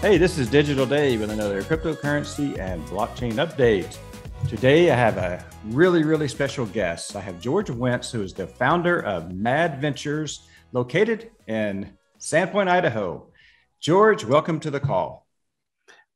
Hey, this is Digital Dave with another cryptocurrency and blockchain update. Today, I have a really special guest. I have George Wentz, who is the founder of Mad Ventures, located in Sandpoint, Idaho. George, welcome to the call.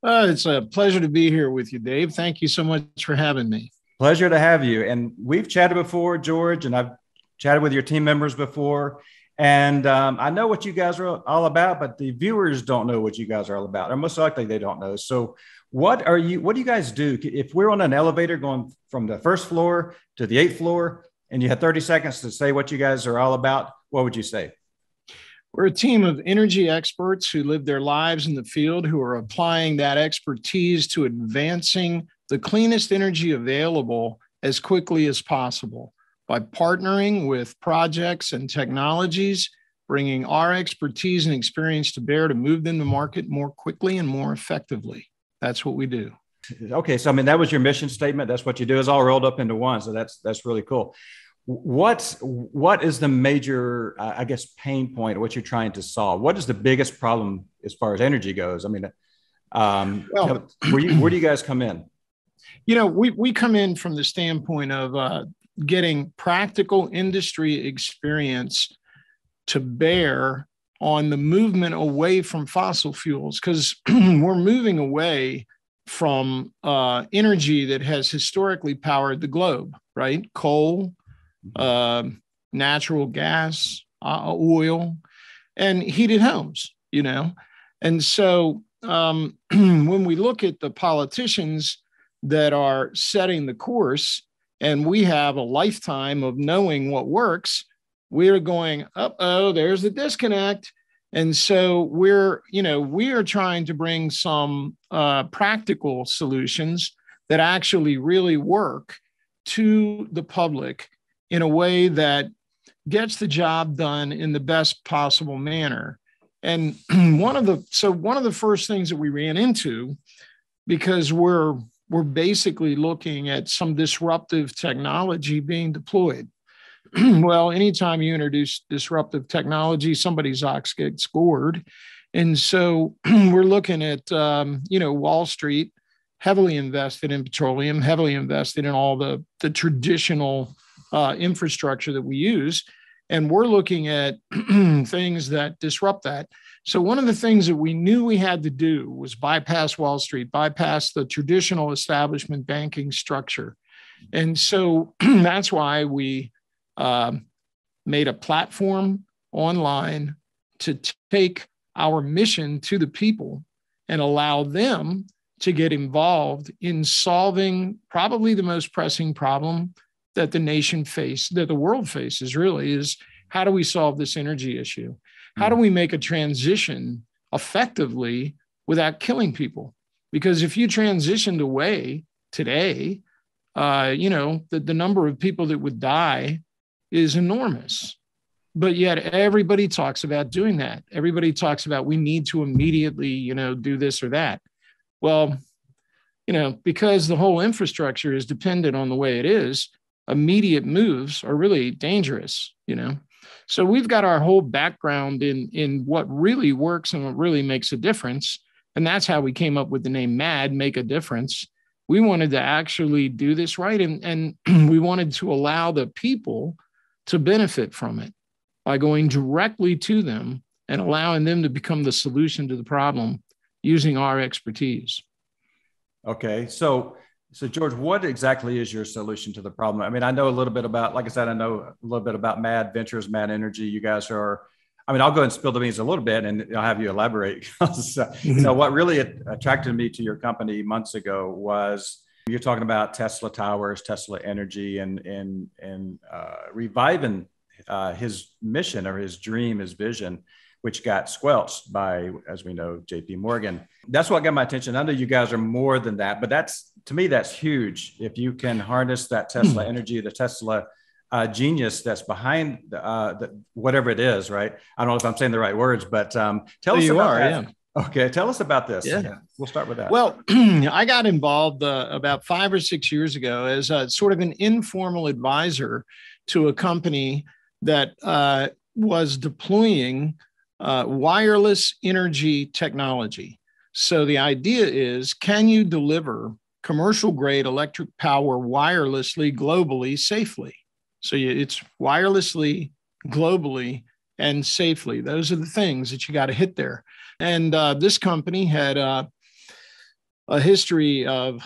It's a pleasure to be here with you, Dave. Thank you so much for having me. Pleasure to have you. And we've chatted before, George, and I've chatted with your team members before. And I know what you guys are all about, but the viewers don't know what you guys are all about, or most likely they don't know. So what do you guys do? If we're on an elevator going from the first floor to the 8th floor, and you had 30 seconds to say what you guys are all about, what would you say? We're a team of energy experts who live their lives in the field, who are applying that expertise to advancing the cleanest energy available as quickly as possible by partnering with projects and technologies, bringing our expertise and experience to bear to move them to market more quickly and more effectively. That's what we do. Okay, so I mean, that was your mission statement. That's what you do, is all rolled up into one. So that's really cool. What is the major, I guess, pain point, what you're trying to solve? What is the biggest problem as far as energy goes? I mean, where do you guys come in? You know, we come in from the standpoint of getting practical industry experience to bear on the movement away from fossil fuels, because we're moving away from energy that has historically powered the globe, right? Coal, natural gas, oil, and heated homes, you know? And so when we look at the politicians that are setting the course, and we have a lifetime of knowing what works, we're going, uh-oh, there's the disconnect. And so we are trying to bring some practical solutions that actually really work to the public in a way that gets the job done in the best possible manner. And one of the first things that we ran into, because we're basically looking at some disruptive technology being deployed. Well, anytime you introduce disruptive technology, somebody's ox gets gored. And so we're looking at, Wall Street, heavily invested in petroleum, heavily invested in all the traditional infrastructure that we use. And we're looking at things that disrupt that. So one of the things that we knew we had to do was bypass Wall Street, bypass the traditional establishment banking structure. And so that's why we made a platform online to take our mission to the people and allow them to get involved in solving probably the most pressing problem that the world faces, really, is how do we solve this energy issue? How do we make a transition effectively without killing people? Because if you transitioned away today, the number of people that would die is enormous. But yet everybody talks about doing that. Everybody talks about we need to immediately, do this or that. Well, because the whole infrastructure is dependent on the way it is, immediate moves are really dangerous, So we've got our whole background in what really works and what really makes a difference. And that's how we came up with the name MAD, Make a Difference. We wanted to actually do this right. And we wanted to allow the people to benefit from it by going directly to them and allowing them to become the solution to the problem using our expertise. Okay. So George, what exactly is your solution to the problem? I mean, I know a little bit about, like I said, I know a little bit about Mad Ventures, Mad Energy. You guys are, I'll go ahead and spill the beans a little bit and I'll have you elaborate. What really attracted me to your company months ago was you're talking about Tesla Towers, Tesla Energy, and reviving his mission or his dream, his vision, which got squelched by, as we know, JP Morgan. That's what got my attention. I know you guys are more than that, but to me, that's huge. If you can harness that Tesla energy, the Tesla genius that's behind whatever it is, right? I don't know if I'm saying the right words, but tell us about that. Yeah. Okay, tell us about this. Yeah. We'll start with that. Well, I got involved about 5 or 6 years ago as sort of an informal advisor to a company that was deploying wireless energy technology. So the idea is, can you deliver commercial grade electric power wirelessly, globally, safely? So it's wirelessly, globally, and safely. Those are the things that you got to hit there. And this company had a history of,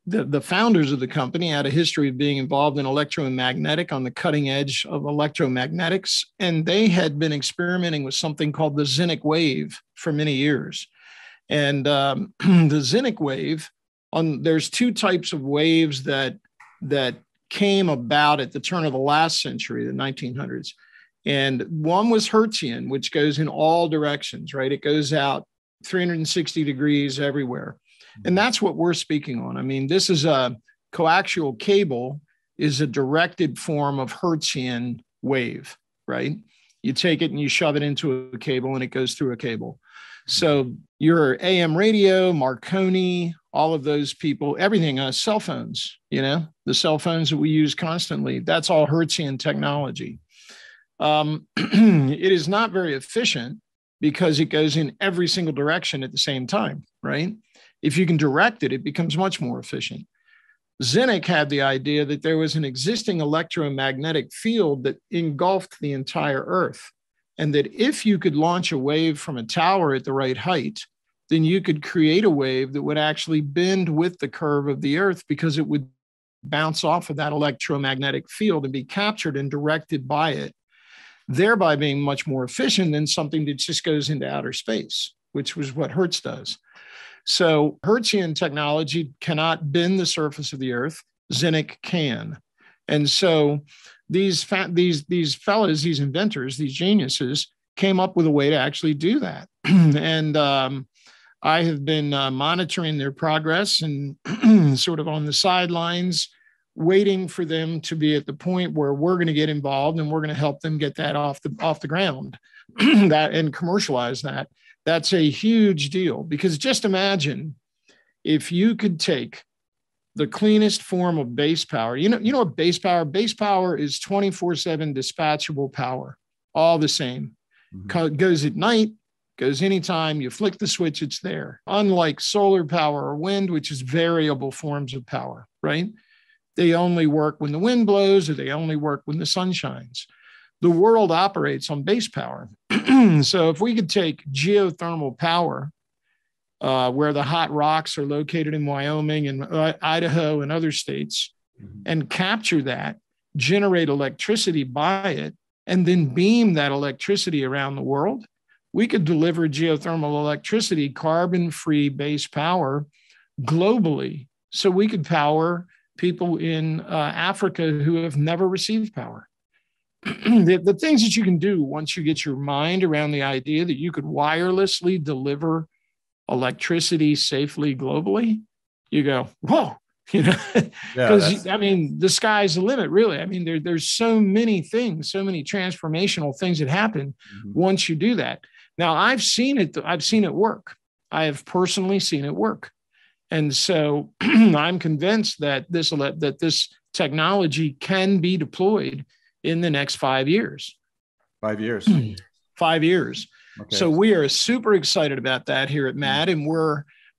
the founders of the company had a history of being involved in electromagnetic, on the cutting edge of electromagnetics. And they had been experimenting with something called the Zinc wave for many years. And the Zinc wave, there's two types of waves that came about at the turn of the last century, the 1900s. And one was Hertzian, which goes in all directions, right? It goes out 360 degrees everywhere. And that's what we're speaking on. I mean, this is a coaxial cable, is a directed form of Hertzian wave, right? You take it and you shove it into a cable and it goes through a cable. So your AM radio, Marconi, all of those people, everything, cell phones, the cell phones that we use constantly, that's all Hertzian technology. It is not very efficient because it goes in every single direction at the same time, right? If you can direct it, it becomes much more efficient. Zinc had the idea that there was an existing electromagnetic field that engulfed the entire Earth, and that if you could launch a wave from a tower at the right height, then you could create a wave that would actually bend with the curve of the Earth, because it would bounce off of that electromagnetic field and be captured and directed by it, thereby being much more efficient than something that just goes into outer space, which was what Hertz does. So Hertzian technology cannot bend the surface of the Earth. Zinc can. And so these fellas, these inventors, these geniuses, came up with a way to actually do that. And I have been monitoring their progress and sort of on the sidelines, waiting for them to be at the point where we're going to get involved and we're going to help them get that off the ground that and commercialize that. That's a huge deal, because just imagine if you could take the cleanest form of base power. You know what base power is? 24/7 dispatchable power, all the same. Mm-hmm. Goes at night, goes anytime. You flick the switch, it's there. Unlike solar power or wind, which is variable forms of power, right? They only work when the wind blows, or they only work when the sun shines. The world operates on base power. So if we could take geothermal power, where the hot rocks are located in Wyoming and Idaho and other states, and capture that, generate electricity by it, and then beam that electricity around the world, we could deliver geothermal electricity, carbon-free base power, globally. So we could power people in Africa who have never received power. The things that you can do once you get your mind around the idea that you could wirelessly deliver electricity safely globally, you go, whoa, because I mean, the sky's the limit, really. I mean, there's so many things, so many transformational things that happen once you do that. Now, I've seen it work. I have personally seen it work. And so I'm convinced that this technology can be deployed in the next 5 years. 5 years. 5 years. Okay. So we are super excited about that here at MAD, and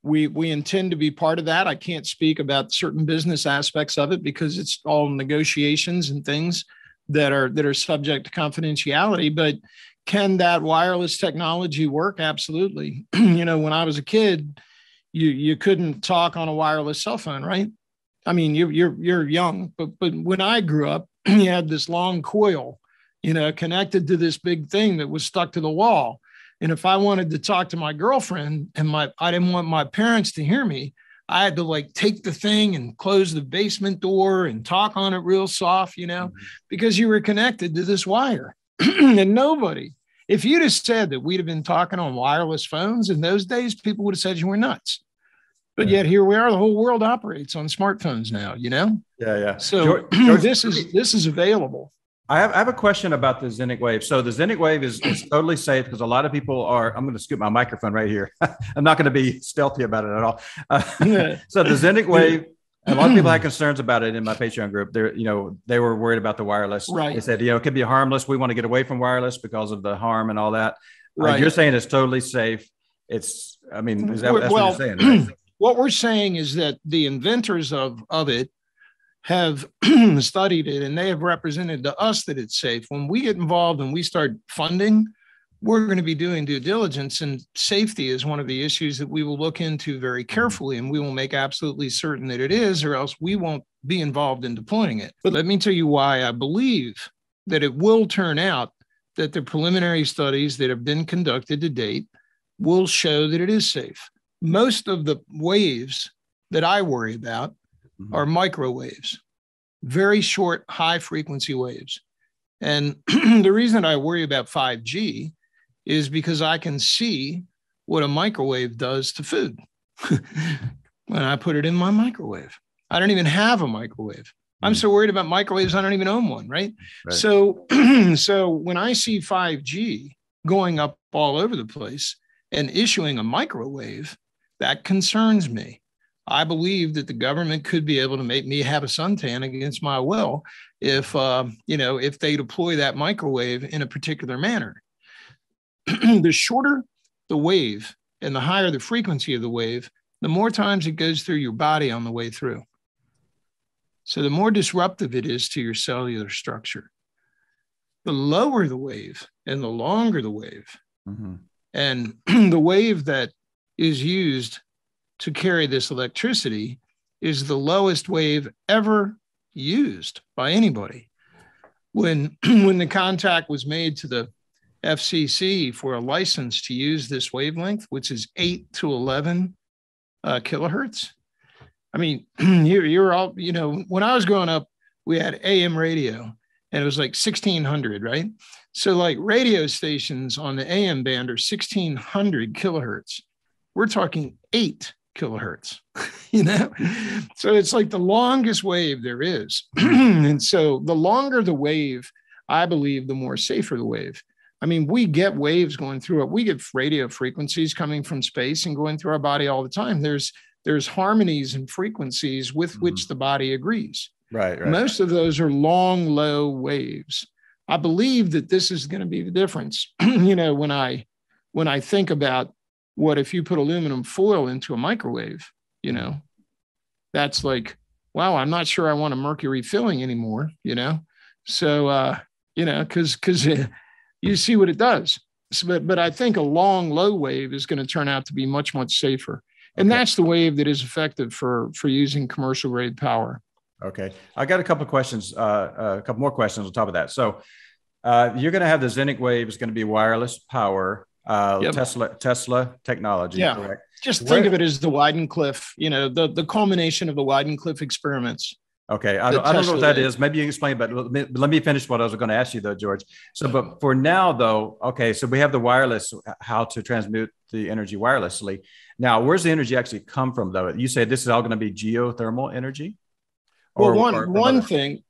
we intend to be part of that. I can't speak about certain business aspects of it because it's all negotiations and things that are subject to confidentiality. But can that wireless technology work? Absolutely. When I was a kid, you couldn't talk on a wireless cell phone, right? I mean, you're young, but when I grew up, you had this long coil, connected to this big thing that was stuck to the wall. And if I wanted to talk to my girlfriend and I didn't want my parents to hear me, I had to take the thing and close the basement door and talk on it real soft, because you were connected to this wire. And nobody, if you'd have said that we'd have been talking on wireless phones in those days, people would have said you were nuts. But yet here we are. The whole world operates on smartphones now, Yeah. So George, this is available. I have a question about the Zinc wave. So the Zinc wave is totally safe because a lot of people are, I'm going to scoot my microphone right here. I'm not going to be stealthy about it at all. So the Zinc wave, a lot of people had concerns about it in my Patreon group. They were worried about the wireless. Right. They said, it could be harmless. We want to get away from wireless because of the harm and all that. Right. You're saying it's totally safe. it's, I mean, is that, that's what you're saying, right? What we're saying is that the inventors of it have studied it, and they have represented to us that it's safe. When we get involved and we start funding, we're going to be doing due diligence, and safety is one of the issues that we will look into very carefully, and we will make absolutely certain that it is, or else we won't be involved in deploying it. But let me tell you why I believe that it will turn out that the preliminary studies that have been conducted to date will show that it is safe. Most of the waves that I worry about are microwaves, very short, high frequency waves. And the reason I worry about 5G is because I can see what a microwave does to food when I put it in my microwave. I don't even have a microwave. I'm so worried about microwaves, I don't even own one, right? So, so when I see 5G going up all over the place and issuing a microwave, that concerns me. I believe that the government could be able to make me have a suntan against my will if, if they deploy that microwave in a particular manner. The shorter the wave and the higher the frequency of the wave, the more times it goes through your body on the way through. So the more disruptive it is to your cellular structure. The lower the wave and the longer the wave, and the wave that is used to carry this electricity is the lowest wave ever used by anybody. When the contact was made to the FCC for a license to use this wavelength, which is 8 to 11 kilohertz. I mean, you're all, when I was growing up, we had AM radio and it was like 1600, right? So like radio stations on the AM band are 1600 kilohertz. We're talking 8 kilohertz, So it's like the longest wave there is. And so the longer the wave, I believe, the more safer the wave. I mean, we get waves going through it. We get radio frequencies coming from space and going through our body all the time. There's harmonies and frequencies with which the body agrees. Right. Most of those are long, low waves. I believe that this is going to be the difference. When I think about what if you put aluminum foil into a microwave, that's like, wow, I'm not sure I want a mercury filling anymore, So, because you see what it does. So, but I think a long, low wave is going to turn out to be much, much safer. And that's the wave that is effective for using commercial grade power. Okay. I got a couple of questions, a couple more questions on top of that. So you're going to have the Zenic wave is going to be wireless power, Tesla technology, correct? Just think of it as the Weidencliffe, the culmination of the Weidencliffe experiments. Okay. I don't know what that is. Maybe you can explain, but let me finish what I was going to ask you though, George. So, but for now though, okay, so we have the wireless, how to transmit the energy wirelessly. Now, where's the energy actually come from though? You say this is all going to be geothermal energy? Well, the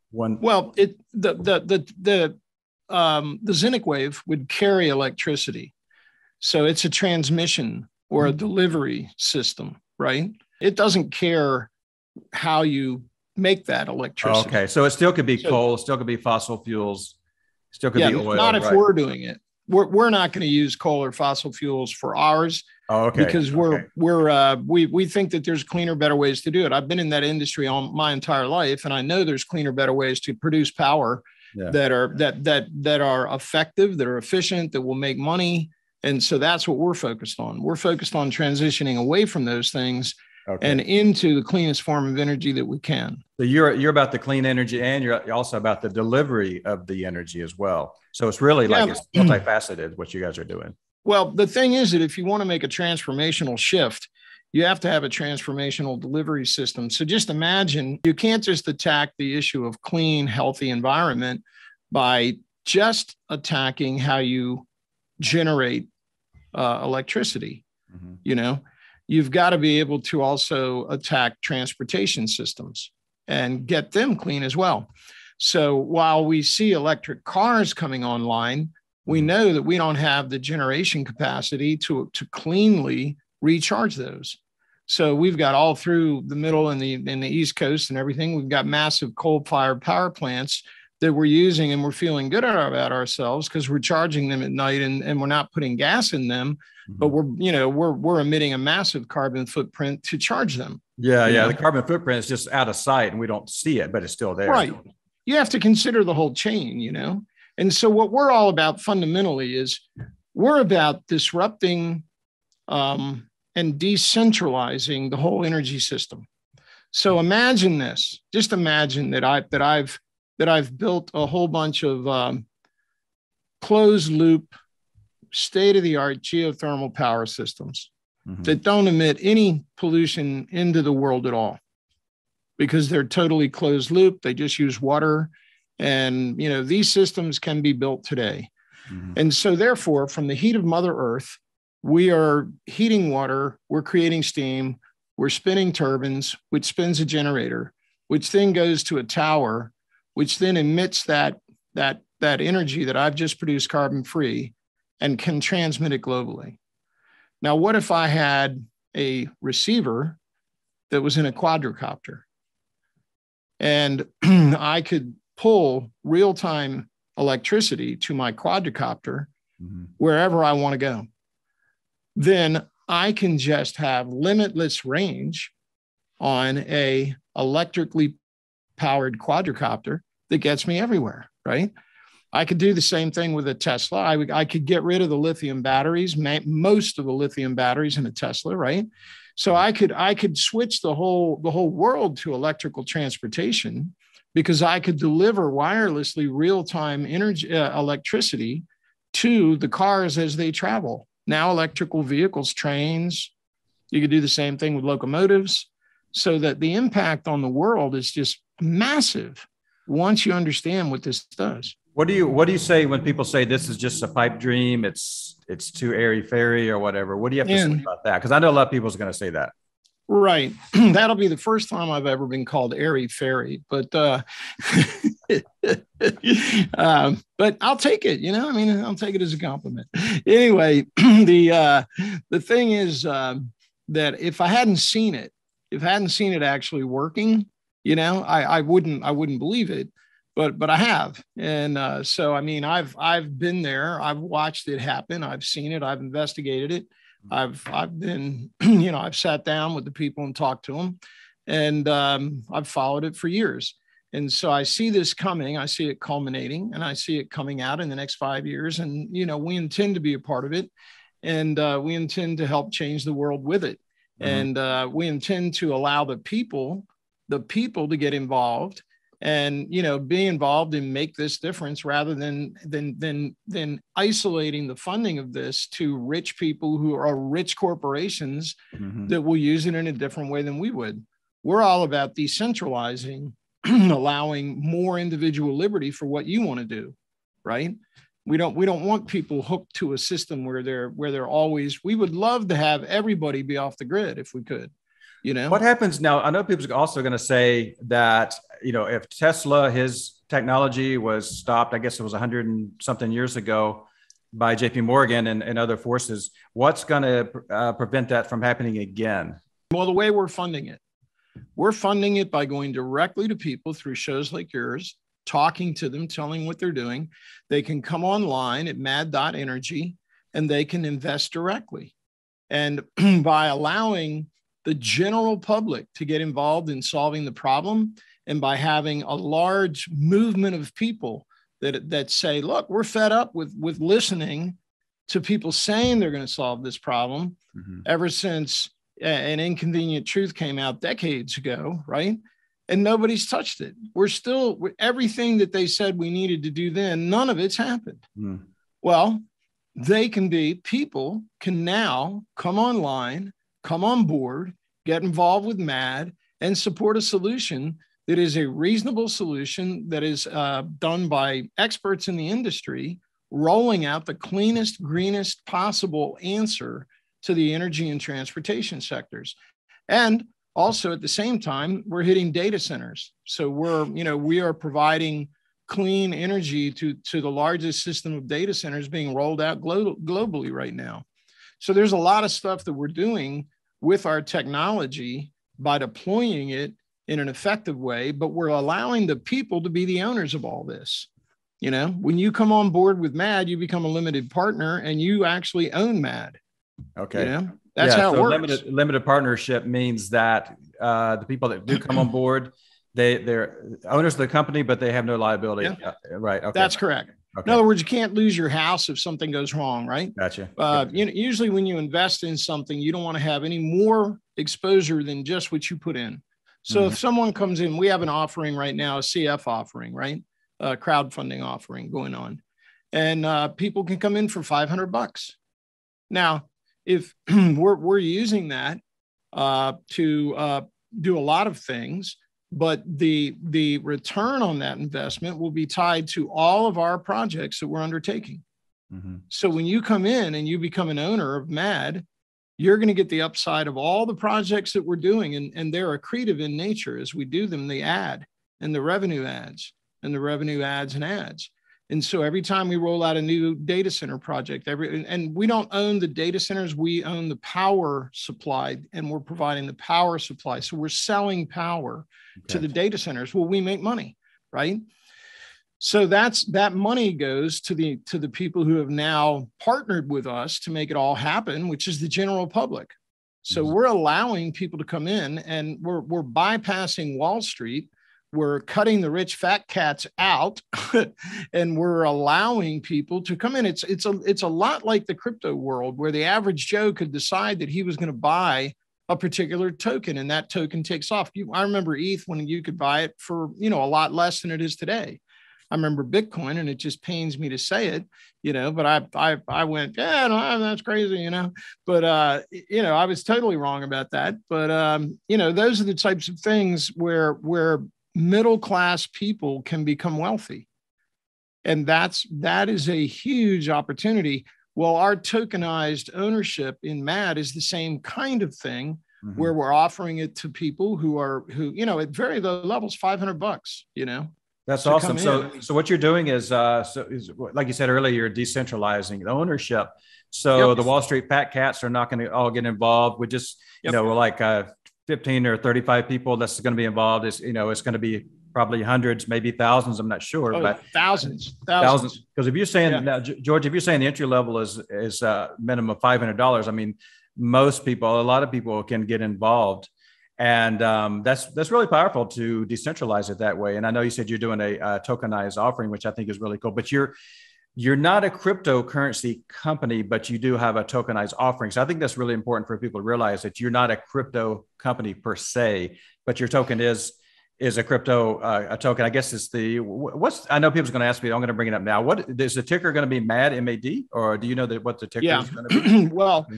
Zenic wave would carry electricity. So it's a transmission or a delivery system, right? It doesn't care how you make that electricity. Okay, so it still could be coal, still could be fossil fuels, still could be oil. Not if we're doing it. We're not going to use coal or fossil fuels for ours. Oh, okay. Because we think that there's cleaner, better ways to do it. I've been in that industry all my entire life, and I know there's cleaner, better ways to produce power that are effective, that are efficient, that will make money. And so that's what we're focused on. We're focused on transitioning away from those things and into the cleanest form of energy that we can. So you're about the clean energy, and you're also about the delivery of the energy as well. So it's really like it's multifaceted what you guys are doing. Well, the thing is that if you want to make a transformational shift, you have to have a transformational delivery system. So just imagine you can't just attack the issue of clean, healthy environment by just attacking how you generate electricity. You've got to be able to also attack transportation systems and get them clean as well. So while we see electric cars coming online, we know that we don't have the generation capacity to cleanly recharge those. So we've got all through the middle and the East Coast and everything, we've got massive coal-fired power plants that we're using, and we're feeling good about ourselves because we're charging them at night, and we're not putting gas in them, but we're emitting a massive carbon footprint to charge them. Yeah. The carbon footprint is just out of sight and we don't see it, but it's still there. Right. You have to consider the whole chain, And so what we're all about fundamentally is we're about disrupting and decentralizing the whole energy system. So imagine this. Just imagine that I've built a whole bunch of closed loop, state-of-the-art geothermal power systems that don't emit any pollution into the world at all, because they're totally closed loop. They just use water. And, these systems can be built today. And so therefore, from the heat of Mother Earth, we are heating water, we're creating steam, we're spinning turbines, which spins a generator, which then goes to a tower, which then emits that energy that I've just produced carbon free and can transmit it globally. Now, what if I had a receiver that was in a quadricopter and I could pull real-time electricity to my quadricopter wherever I want to go? Then I can just have limitless range on a electrically powered quadricopter that gets me everywhere, right? I could do the same thing with a Tesla. I could get rid of the lithium batteries, most of the lithium batteries in a Tesla, right? So I could switch the whole world to electrical transportation, because I could deliver wirelessly real-time energy, electricity to the cars as they travel. Now electrical vehicles, trains, you could do the same thing with locomotives, so that the impact on the world is just massive once you understand what this does. What do you say when people say this is just a pipe dream? It's too airy-fairy or whatever. What do you have to say about that? Because I know a lot of people are going to say that. Right. That'll be the first time I've ever been called airy-fairy, but but I'll take it. I'll take it as a compliment. Anyway, the thing is that if I hadn't seen it actually working, I wouldn't believe it. But I have. And so, I've been there. I've watched it happen. I've seen it. I've investigated it. I've been, I've sat down with the people and talked to them, and I've followed it for years. And so I see this coming. I see it culminating, and I see it coming out in the next 5 years. And, we intend to be a part of it. And we intend to help change the world with it. And we intend to allow the people to get involved and, be involved and make this difference, rather than isolating the funding of this to rich people who are rich corporations that will use it in a different way than we would. We're all about decentralizing, allowing more individual liberty for what you want to do, right? We don't want people hooked to a system where they're always. We would love to have everybody be off the grid if we could. What happens now? I know people are also going to say that, if Tesla, his technology was stopped, I guess it was 100 and something years ago by JP Morgan and other forces, what's going to prevent that from happening again? Well, the way we're funding it by going directly to people through shows like yours, talking to them, telling what they're doing. They can come online at mad.energy and they can invest directly. And by allowing the general public to get involved in solving the problem, and by having a large movement of people that say, look, we're fed up with listening to people saying they're going to solve this problem ever since An Inconvenient Truth came out decades ago, right? And nobody's touched it. Everything that they said we needed to do then, none of it's happened. Well, people can now come online, come on board, get involved with MAD, and support a solution that is a reasonable solution that is done by experts in the industry, rolling out the cleanest, greenest possible answer to the energy and transportation sectors. And also at the same time, we're hitting data centers. So we are providing clean energy to the largest system of data centers being rolled out globally right now. So there's a lot of stuff that we're doing with our technology by deploying it in an effective way, but we're allowing the people to be the owners of all this. You know, when you come on board with MAD, you become a limited partner and you actually own MAD. Okay. You know, that's how it works. Limited partnership means that the people that do come on board, they're owners of the company, but they have no liability. Yeah. Right. Okay. That's correct. Okay. In other words, you can't lose your house if something goes wrong, right? Gotcha. You know, usually when you invest in something, you don't want to have any more exposure than just what you put in. So if someone comes in, we have an offering right now, a CF offering, right? A crowdfunding offering going on. And people can come in for $500. Now, if we're using that to do a lot of things, but the return on that investment will be tied to all of our projects that we're undertaking. So when you come in and you become an owner of MAD, you're going to get the upside of all the projects that we're doing. And they're accretive in nature as we do them, the ad and the revenue ads and the revenue ads and ads. And so every time we roll out a new data center project, and we don't own the data centers, we own the power supply and we're providing the power supply. So we're selling power to the data centers. Well, we make money, right? So that money goes to the people who have now partnered with us to make it all happen, which is the general public. So we're allowing people to come in and we're bypassing Wall Street. We're cutting the rich fat cats out and we're allowing people to come in. It's a lot like the crypto world where the average Joe could decide that he was going to buy a particular token and that token takes off. I remember ETH when you could buy it for, a lot less than it is today. I remember Bitcoin, and it just pains me to say it, but I went, yeah, no, that's crazy, but, I was totally wrong about that. But, those are the types of things where middle-class people can become wealthy. And that is a huge opportunity. Well, our tokenized ownership in MAD is the same kind of thing where we're offering it to people who at very low levels, $500, That's awesome. So what you're doing is like you said earlier, you're decentralizing the ownership. So the Wall Street fat cats are not going to all get involved. We just, we're like 15 or 35 people that's going to be involved. It's going to be probably hundreds, maybe thousands. I'm not sure, but thousands. Because if you're saying now, George, if you're saying the entry level is minimum of $500, I mean, a lot of people can get involved. And that's really powerful to decentralize it that way. And I know you said you're doing a tokenized offering, which I think is really cool, but you're not a cryptocurrency company, but you do have a tokenized offering. So I think that's really important for people to realize that you're not a crypto company per se, but your token is a crypto a token. I guess it's I know people's going to ask me, I'm going to bring it up now. What is the ticker going to be MAD, MAD, or do you know what the ticker is going to be? Well,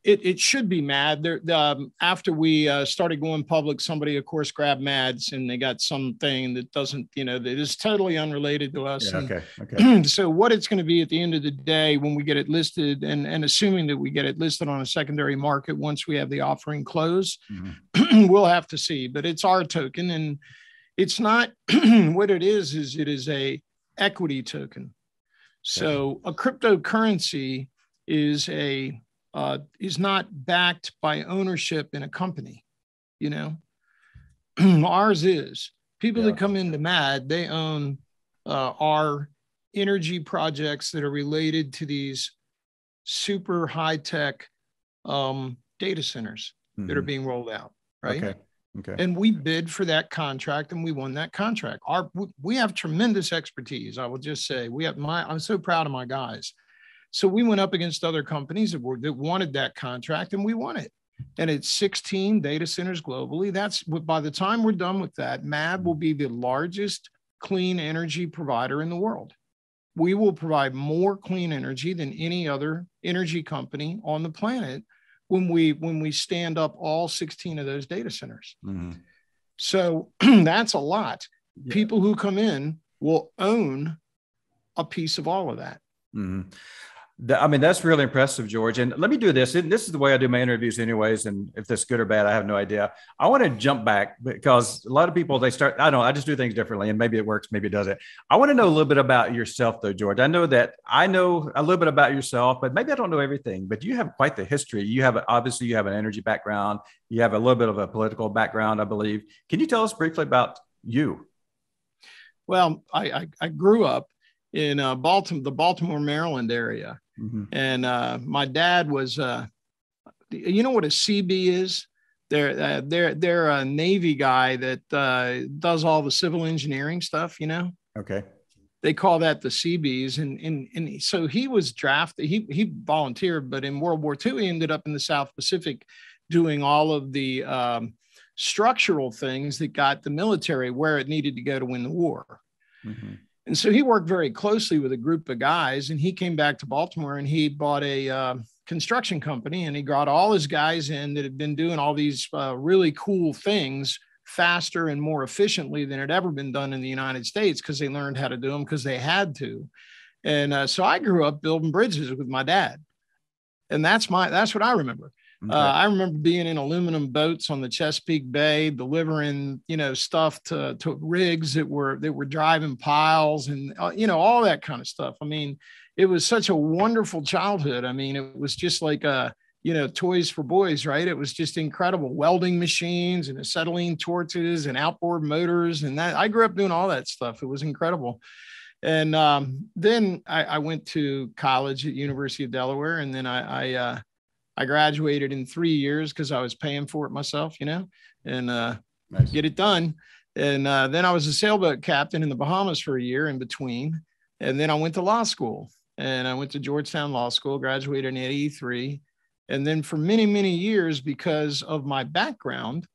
it should be MAD. After we started going public, somebody, of course, grabbed MADs and they got something that doesn't, that is totally unrelated to us. Yeah, okay. So what it's going to be at the end of the day when we get it listed and assuming that we get it listed on a secondary market once we have the offering closed, we'll have to see. But it's our token and it's not what it is it is a equity token. So a cryptocurrency is not backed by ownership in a company, Ours is. People that come into MAD, they own our energy projects that are related to these super high-tech data centers that are being rolled out, right? Okay. And we bid for that contract and we won that contract. We have tremendous expertise. I will just say I'm so proud of my guys. So we went up against other companies that wanted that contract and we won it. And it's 16 data centers globally. By the time we're done with that, MAD will be the largest clean energy provider in the world. We will provide more clean energy than any other energy company on the planet when we stand up all 16 of those data centers. So that's a lot. Yeah. People who come in will own a piece of all of that. I mean, that's really impressive, George. And let me do this. And this is the way I do my interviews, anyways. And if that's good or bad, I have no idea. I want to jump back because a lot of people, they start, I don't know, I just do things differently and maybe it works, maybe it doesn't. I want to know a little bit about yourself, though, George. I know that I know a little bit about yourself, but maybe I don't know everything. But you have quite the history. You have, obviously, you have an energy background. You have a little bit of a political background, I believe. Can you tell us briefly about you? Well, I grew up in Baltimore, the Baltimore, Maryland area. Mm-hmm. And my dad was, you know what a CB is? They're a Navy guy that does all the civil engineering stuff, you know? Okay. They call that the CBs. And so he was drafted, he volunteered, but in World War II, he ended up in the South Pacific doing all of the structural things that got the military where it needed to go to win the war. Mm-hmm. And so he worked very closely with a group of guys, and he came back to Baltimore and he bought a construction company, and he got all his guys in that had been doing all these really cool things faster and more efficiently than had ever been done in the United States, because they learned how to do them because they had to. And so I grew up building bridges with my dad, and that's what I remember. Okay. I remember being in aluminum boats on the Chesapeake Bay, delivering, stuff to rigs that were driving piles and, all that kind of stuff. I mean, it was such a wonderful childhood. I mean, it was just like, toys for boys, right? It was just incredible. Welding machines and acetylene torches and outboard motors. And that I grew up doing all that stuff. It was incredible. And then I went to college at University of Delaware, and then I graduated in 3 years because I was paying for it myself, and nice. Get it done. And then I was a sailboat captain in the Bahamas for a year in between. And then I went to law school, and I went to Georgetown Law School, graduated in 83. And then for many, many years, because of my background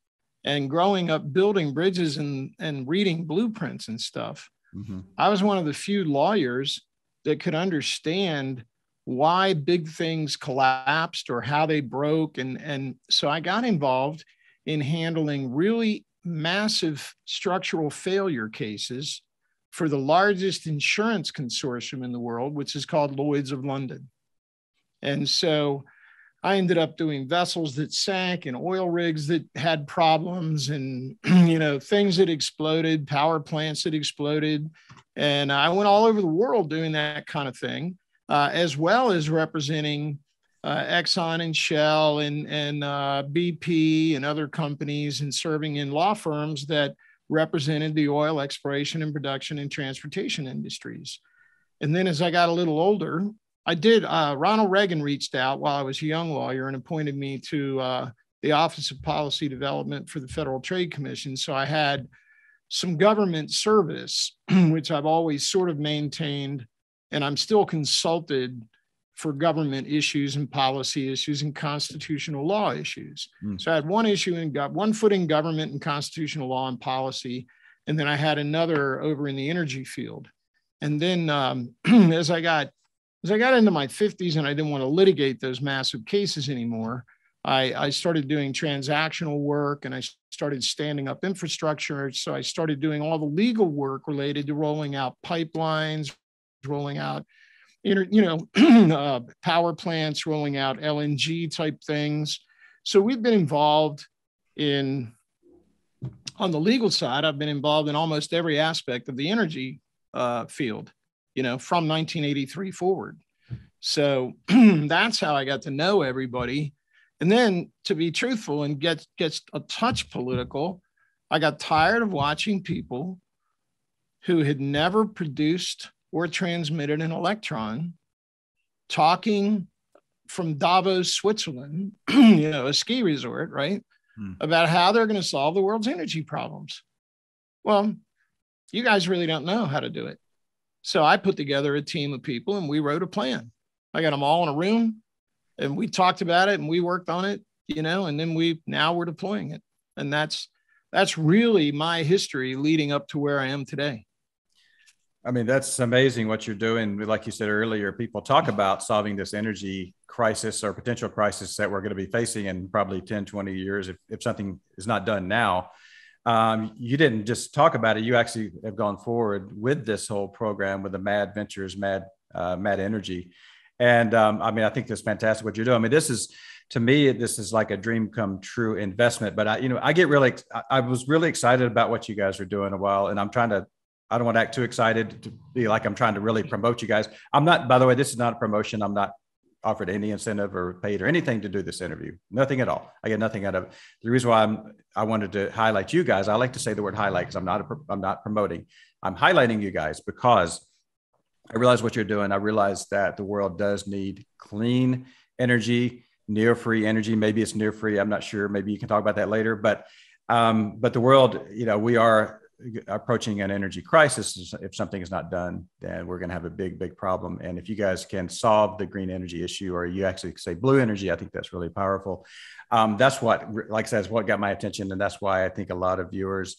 and growing up building bridges and reading blueprints and stuff, mm-hmm. I was one of the few lawyers that could understand why big things collapsed or how they broke. And so I got involved in handling really massive structural failure cases for the largest insurance consortium in the world, which is called Lloyd's of London. And so I ended up doing vessels that sank and oil rigs that had problems and, things that exploded, power plants that exploded. And I went all over the world doing that kind of thing. As well as representing Exxon and Shell and BP and other companies, and serving in law firms that represented the oil exploration and production and transportation industries. And then as I got a little older, Ronald Reagan reached out while I was a young lawyer and appointed me to the Office of Policy Development for the Federal Trade Commission. So I had some government service, which I've always sort of maintained. And I'm still consulted for government issues and policy issues and constitutional law issues. Mm. So I had one foot in government and constitutional law and policy. And then I had another over in the energy field. And then as I got into my 50s and I didn't want to litigate those massive cases anymore, I started doing transactional work, and I started standing up infrastructure. So I started doing all the legal work related to rolling out pipelines, rolling out, power plants, rolling out LNG type things. So we've been involved on the legal side, I've been involved in almost every aspect of the energy field, from 1983 forward. So that's how I got to know everybody. And then, to be truthful and get a touch political, I got tired of watching people who had never produced or transmitted an electron talking from Davos, Switzerland, a ski resort, right? About how they're going to solve the world's energy problems. Well, you guys really don't know how to do it. So I put together a team of people and we wrote a plan. I got them all in a room and we talked about it and we worked on it, and then we're deploying it. And that's really my history leading up to where I am today. I mean, that's amazing what you're doing. Like you said earlier, people talk about solving this energy crisis or potential crisis that we're going to be facing in probably 10, 20 years if something is not done now. You didn't just talk about it. You actually have gone forward with this whole program with the MAD Ventures, MAD Energy. And I mean, I think that's fantastic what you're doing. I mean, this is, to me, this is like a dream come true investment. But I get really, I was really excited about what you guys are doing a while, and I don't want to act too excited to be like I'm trying to really promote you guys. I'm not, by the way, this is not a promotion. I'm not offered any incentive or paid or anything to do this interview. Nothing at all. I get nothing out of it. The reason why I wanted to highlight you guys, I like to say the word highlight because I'm not promoting. I'm highlighting you guys because I realize what you're doing. I realize that the world does need clean energy, near free energy. Maybe it's near free. I'm not sure. Maybe you can talk about that later. But the world, we are approaching an energy crisis. If something is not done, then we're going to have a big problem. And if you guys can solve the green energy issue, or you actually say blue energy, I think that's really powerful. That's what, like I said, is what got my attention. And that's why I think a lot of viewers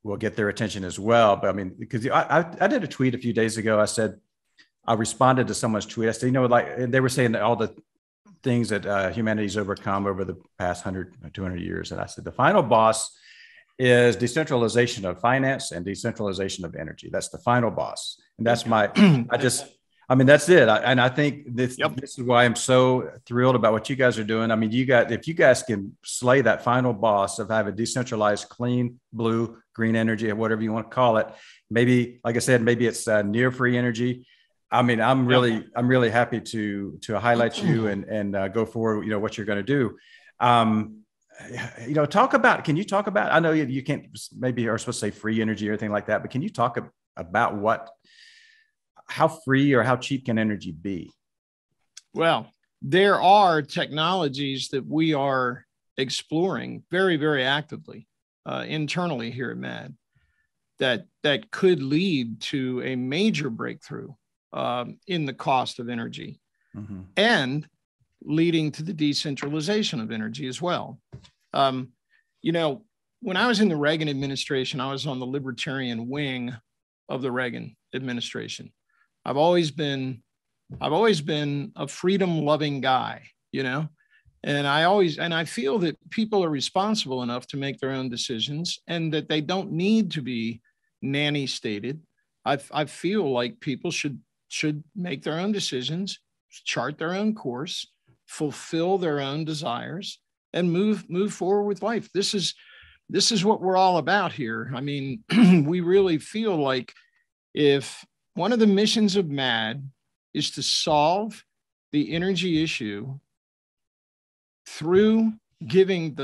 will get their attention as well. But I mean, because I did a tweet a few days ago. I responded to someone's tweet. I said, like they were saying that all the things that humanity's overcome over the past 100, 200 years. And I said, the final boss is decentralization of finance and decentralization of energy. That's the final boss. And that's that's it. And I think this is why I'm so thrilled about what you guys are doing. I mean, if you guys can slay that final boss of having decentralized, clean, blue, green energy, or whatever you want to call it, maybe, like I said, maybe it's near free energy. I mean, I'm really happy to highlight you and go forward, what you're going to do. Can you talk about, I know you can't, maybe you're supposed to say free energy or anything like that, but can you talk about how free or how cheap can energy be? Well, there are technologies that we are exploring very, very actively internally here at MAD that could lead to a major breakthrough in the cost of energy and leading to the decentralization of energy as well. When I was in the Reagan administration, I was on the libertarian wing of the Reagan administration. I've always been a freedom-loving guy, and I feel that people are responsible enough to make their own decisions and that they don't need to be nanny stated. I feel like people should make their own decisions, chart their own course, fulfill their own desires, and move forward with life. This is what we're all about here. I mean, we really feel like if one of the missions of MAD is to solve the energy issue through giving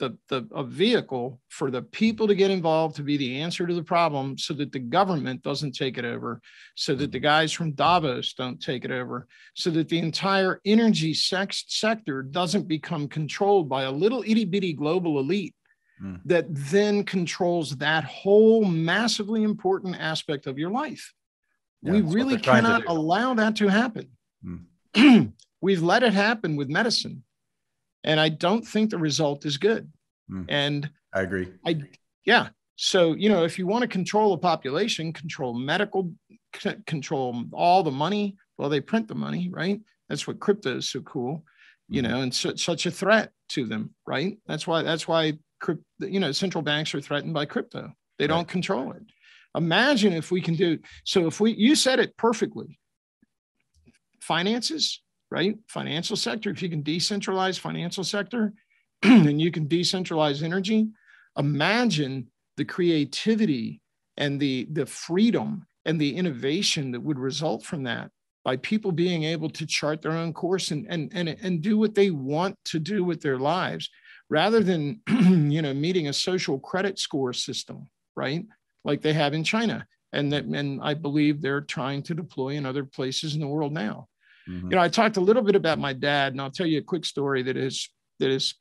a vehicle for the people to get involved to be the answer to the problem, so that the government doesn't take it over, so that the guys from Davos don't take it over, so that the entire energy sector doesn't become controlled by a little itty bitty global elite that then controls that whole massively important aspect of your life. Yeah, we really cannot allow that to happen. We've let it happen with medicine, and I don't think the result is good. And I agree. So, if you want to control a population, control medical, control all the money, well, they print the money, right? That's what crypto is so cool, and such a threat to them, right? That's why central banks are threatened by crypto. They don't control it. Imagine if we can you said it perfectly. Finances, right? Financial sector, if you can decentralize financial sector and you can decentralize energy, imagine the creativity and the freedom and the innovation that would result from that, by people being able to chart their own course and do what they want to do with their lives, rather than meeting a social credit score system, right? Like they have in China, and I believe they're trying to deploy in other places in the world now. I talked a little bit about my dad, and I'll tell you a quick story that has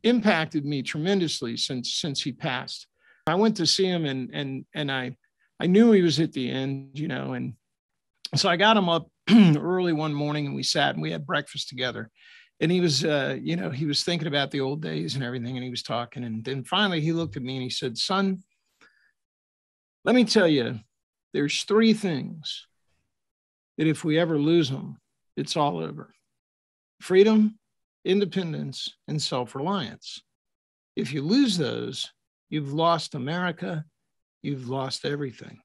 impacted me tremendously since he passed. I went to see him, and I knew he was at the end, and so I got him up early one morning, and we sat and we had breakfast together. And he was, he was thinking about the old days and everything, and he was talking. And then finally he looked at me and he said, "Son, let me tell you, there's three things that if we ever lose them, it's all over: freedom, independence, and self-reliance. If you lose those, you've lost America, you've lost everything."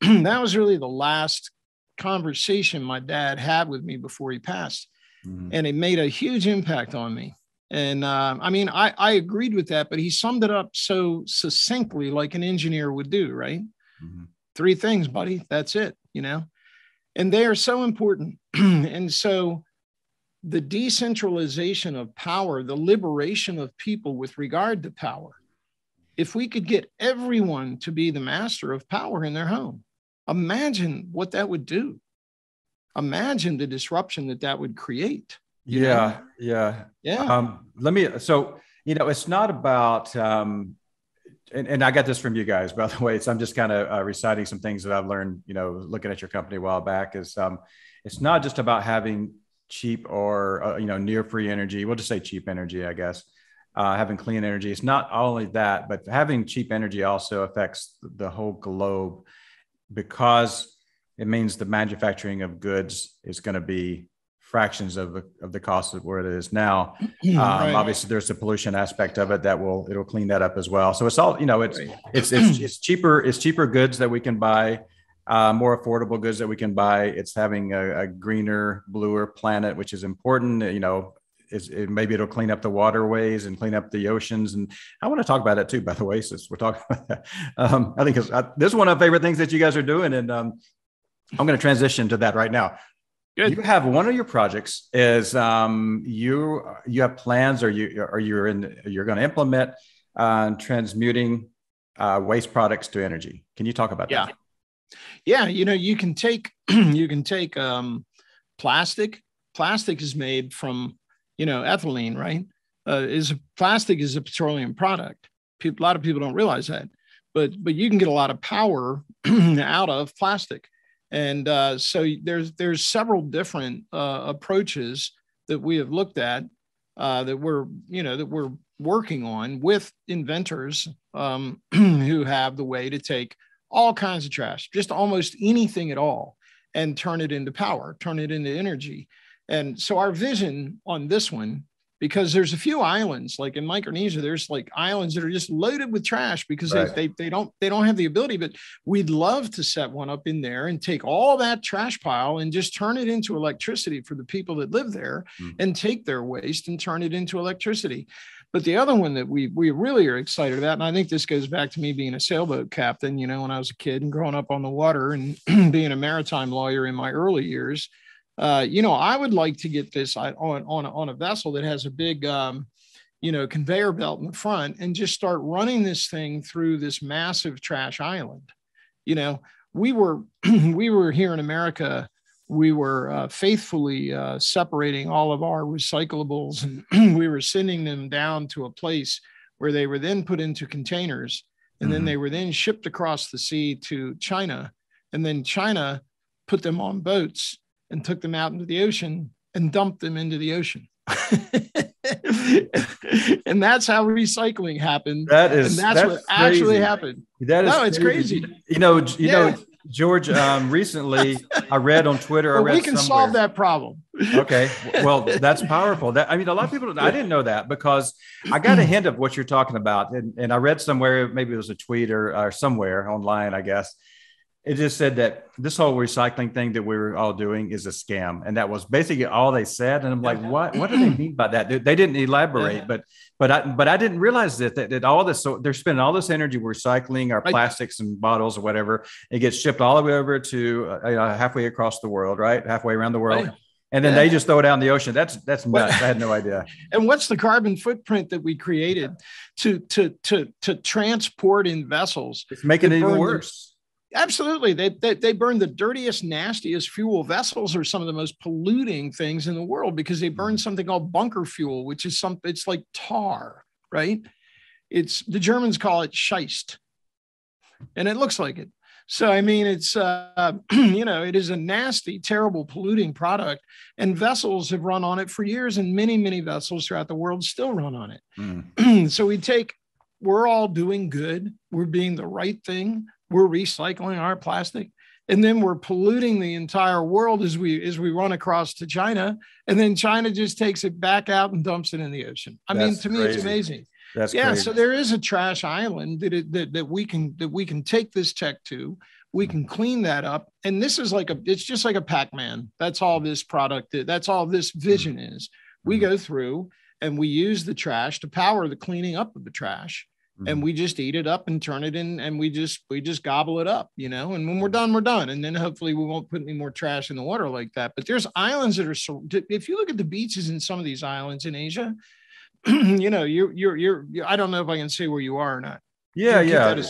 That was really the last conversation my dad had with me before he passed, Mhm. and it made a huge impact on me. And I mean, I agreed with that, but he summed it up so succinctly, like an engineer would do, right? Mhm. 3 things, buddy. That's it, you know? And they are so important. And so the decentralization of power, the liberation of people with regard to power, if we could get everyone to be the master of power in their home, imagine what that would do. Imagine the disruption that that would create. You know? Yeah. Yeah. So, it's not about, and I got this from you guys, by the way. So I'm just kind of reciting some things that I've learned, looking at your company a while back. It's not just about having cheap or, near free energy. We'll just say cheap energy, I guess. Having clean energy. It's not only that, but having cheap energy also affects the whole globe, because it means the manufacturing of goods is going to be fractions of the cost of where it is now. Right. Obviously, there's the pollution aspect of it it'll clean that up as well. So it's all, Right. it's cheaper goods that we can buy, more affordable goods that we can buy. It's having a greener, bluer planet, which is important. Maybe it'll clean up the waterways and clean up the oceans. And I want to talk about that too, by the way, since we're talking about that. I think this is one of my favorite things that you guys are doing. And I'm going to transition to that right now. Good. You have one of your projects is you have plans, or you're going to implement transmuting waste products to energy. Can you talk about that? Yeah. You can take plastic. Plastic is made from ethylene, right? Plastic is a petroleum product. A lot of people don't realize that, but you can get a lot of power out of plastic. And so there's several different approaches that we have looked at that we're working on with inventors who have the way to take all kinds of trash, just almost anything at all, and turn it into power, turn it into energy. And so our vision on this one, because there's a few islands, like in Micronesia, there's like islands that are just loaded with trash because they don't have the ability, but we'd love to set one up in there and take all that trash pile and just turn it into electricity for the people that live there, and take their waste and turn it into electricity. But the other one that we really are excited about, and I think this goes back to me being a sailboat captain, when I was a kid and growing up on the water and being a maritime lawyer in my early years, I would like to get this on a vessel that has a big, conveyor belt in the front, and just start running this thing through this massive trash island. We were here in America. We were faithfully separating all of our recyclables, and we were sending them down to a place where they were then put into containers, and then they were then shipped across the sea to China, and then China put them on boats and took them out into the ocean and dumped them into the ocean. And that's how recycling happened. That's what actually happened. It's crazy. George, recently I read on Twitter. We can solve that problem. Okay. Well, that's powerful. A lot of people, I didn't know that, because I got a hint of what you're talking about. And I read somewhere, maybe it was a tweet or somewhere online, I guess. It just said that this whole recycling thing that we were all doing is a scam. And that was basically all they said. And I'm like, what do they mean by that? They didn't elaborate, but I didn't realize that all this, so they're spending all this energy recycling our plastics and bottles or whatever. It gets shipped all the way over to halfway across the world, right? Halfway around the world. Right. And then they just throw it out in the ocean. That's nuts. I had no idea. And what's the carbon footprint that we created to transport in vessels? It's making it even worse. Absolutely. They burn the dirtiest, nastiest fuel. Vessels are some of the most polluting things in the world because they burn something called bunker fuel, which is it's like tar, right? The Germans call it Scheist, and it looks like it. So, it's, it is a nasty, terrible, polluting product, and vessels have run on it for years, and many, many vessels throughout the world still run on it. So we're all doing good. We're being the right thing. We're recycling our plastic, and then we're polluting the entire world as we run across to China, and then China just takes it back out and dumps it in the ocean. To me, it's amazing. That's crazy. So there is a trash island that we can take this tech to. We can clean that up. And this is it's just like a Pac-Man. That's all this product is. That's all this vision is. We go through and we use the trash to power the cleaning up of the trash. And we just eat it up and turn it in, and we just gobble it up, you know, and when we're done, we're done. And then hopefully we won't put any more trash in the water like that. But there's islands that are so, if you look at the beaches in some of these islands in Asia, you know, you're I don't know if I can say where you are or not. Yeah, yeah.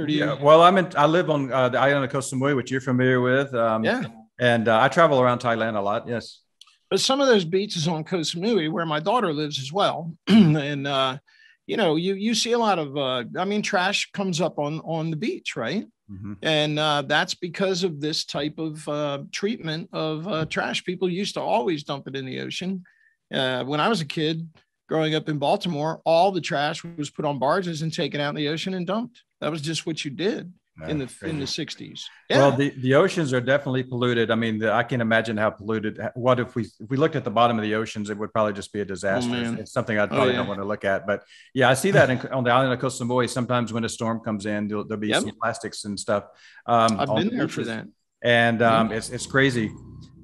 Yeah. Well, I live on the island of Koh Samui, which you're familiar with. Yeah. And I travel around Thailand a lot. Yes. But some of those beaches on Koh Samui, where my daughter lives as well, and you know, you see a lot of, I mean, trash comes up on the beach, right? And that's because of this type of treatment of trash. People used to always dump it in the ocean. When I was a kid, growing up in Baltimore, all the trash was put on barges and taken out in the ocean and dumped. That was just what you did in the 60s. Yeah. Well, the oceans are definitely polluted. I mean, I can't imagine how polluted. What if we looked at the bottom of the oceans? It would probably just be a disaster. It's something I'd probably don't want to look at. But yeah, I see that on the island of Koh Samui. Sometimes when a storm comes in, there'll be some plastics and stuff. I've been there for that, and it's crazy.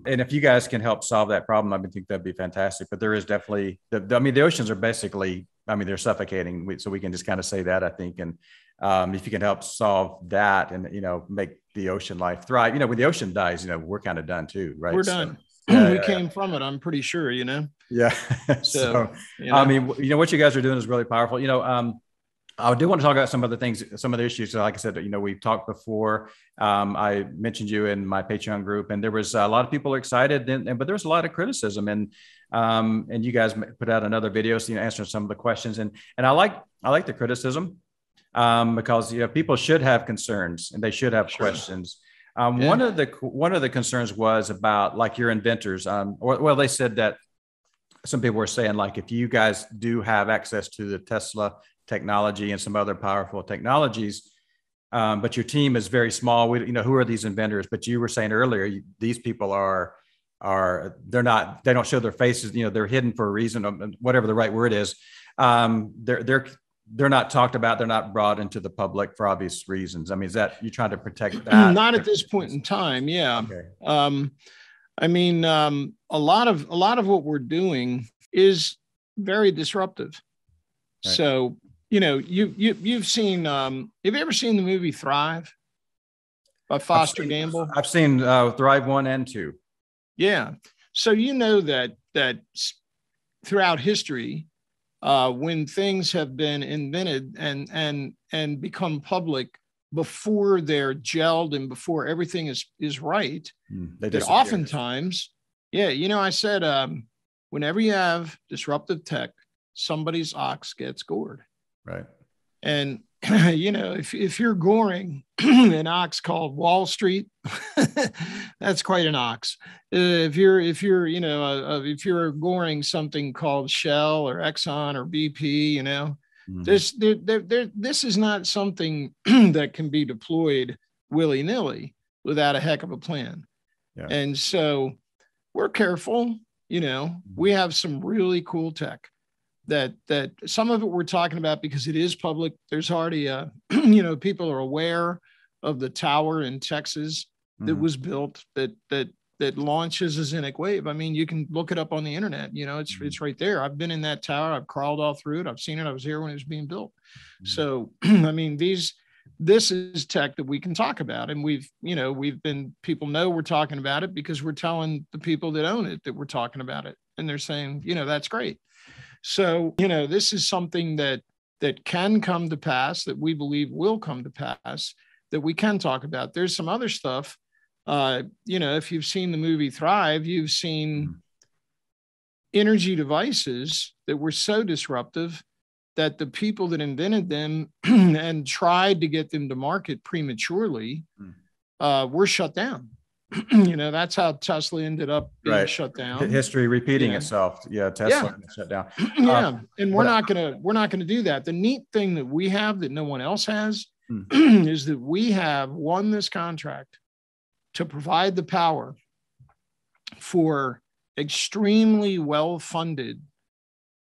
And if you guys can help solve that problem, I think that'd be fantastic. But there is definitely, the oceans are basically, they're suffocating. So we can just kind of say that, I think. And if you can help solve that and, you know, make the ocean life thrive, you know, when the ocean dies, you know, we're kind of done too, right? We're done. We came from it, I'm pretty sure, you know? Yeah. So, you know? I mean, you know, what you guys are doing is really powerful. You know, I do want to talk about some of the things, some of the issues. So like I said, you know, we've talked before. I mentioned you in my Patreon group, and there was a lot of people excited, but there's a lot of criticism, and you guys put out another video, so, you know, answering some of the questions, and I like the criticism, because, you know, people should have concerns and they should have questions. One of the concerns was about, like, your inventors, well, they said that some people were saying, like, if you guys do have access to the Tesla technology and some other powerful technologies, but your team is very small. You know, who are these inventors? But you were saying earlier, these people they don't show their faces. You know, they're hidden for a reason, whatever the right word is. They're not talked about. They're not brought into the public for obvious reasons. I mean, is that you're trying to protect that? Not at this point in time. Yeah. Okay. I mean, a lot of what we're doing is very disruptive. Right. So, you know, you've seen, have you ever seen the movie Thrive by Foster Gamble? I've seen Thrive 1 and 2. Yeah. So, you know, that throughout history, when things have been invented and become public before they're gelled and before everything is right, that oftentimes, you know, I said, whenever you have disruptive tech, somebody's ox gets gored. Right. And, you know, if you're goring an ox called Wall Street, that's quite an ox. If you're, you know, if you're goring something called Shell or Exxon or BP, you know, this is not something that can be deployed willy-nilly without a heck of a plan. Yeah. And so we're careful, you know, we have some really cool tech. That some of it we're talking about because it is public. There's already you know, people are aware of the tower in Texas that was built that launches a Zinnick wave. I mean, you can look it up on the internet. You know, it's right there. I've been in that tower. I've crawled all through it. I've seen it. I was here when it was being built. So I mean, this is tech that we can talk about, and people know we're talking about it because we're telling the people that own it that we're talking about it, and they're saying, you know, that's great. So, you know, this is something that can come to pass, that we believe will come to pass, that we can talk about. There's some other stuff, you know, if you've seen the movie Thrive, you've seen energy devices that were so disruptive that the people that invented them and tried to get them to market prematurely were shut down. You know, that's how Tesla ended up being shut down. History repeating itself. Yeah, Tesla shut down. And we're not gonna do that. The neat thing that we have that no one else has is that we have won this contract to provide the power for extremely well-funded,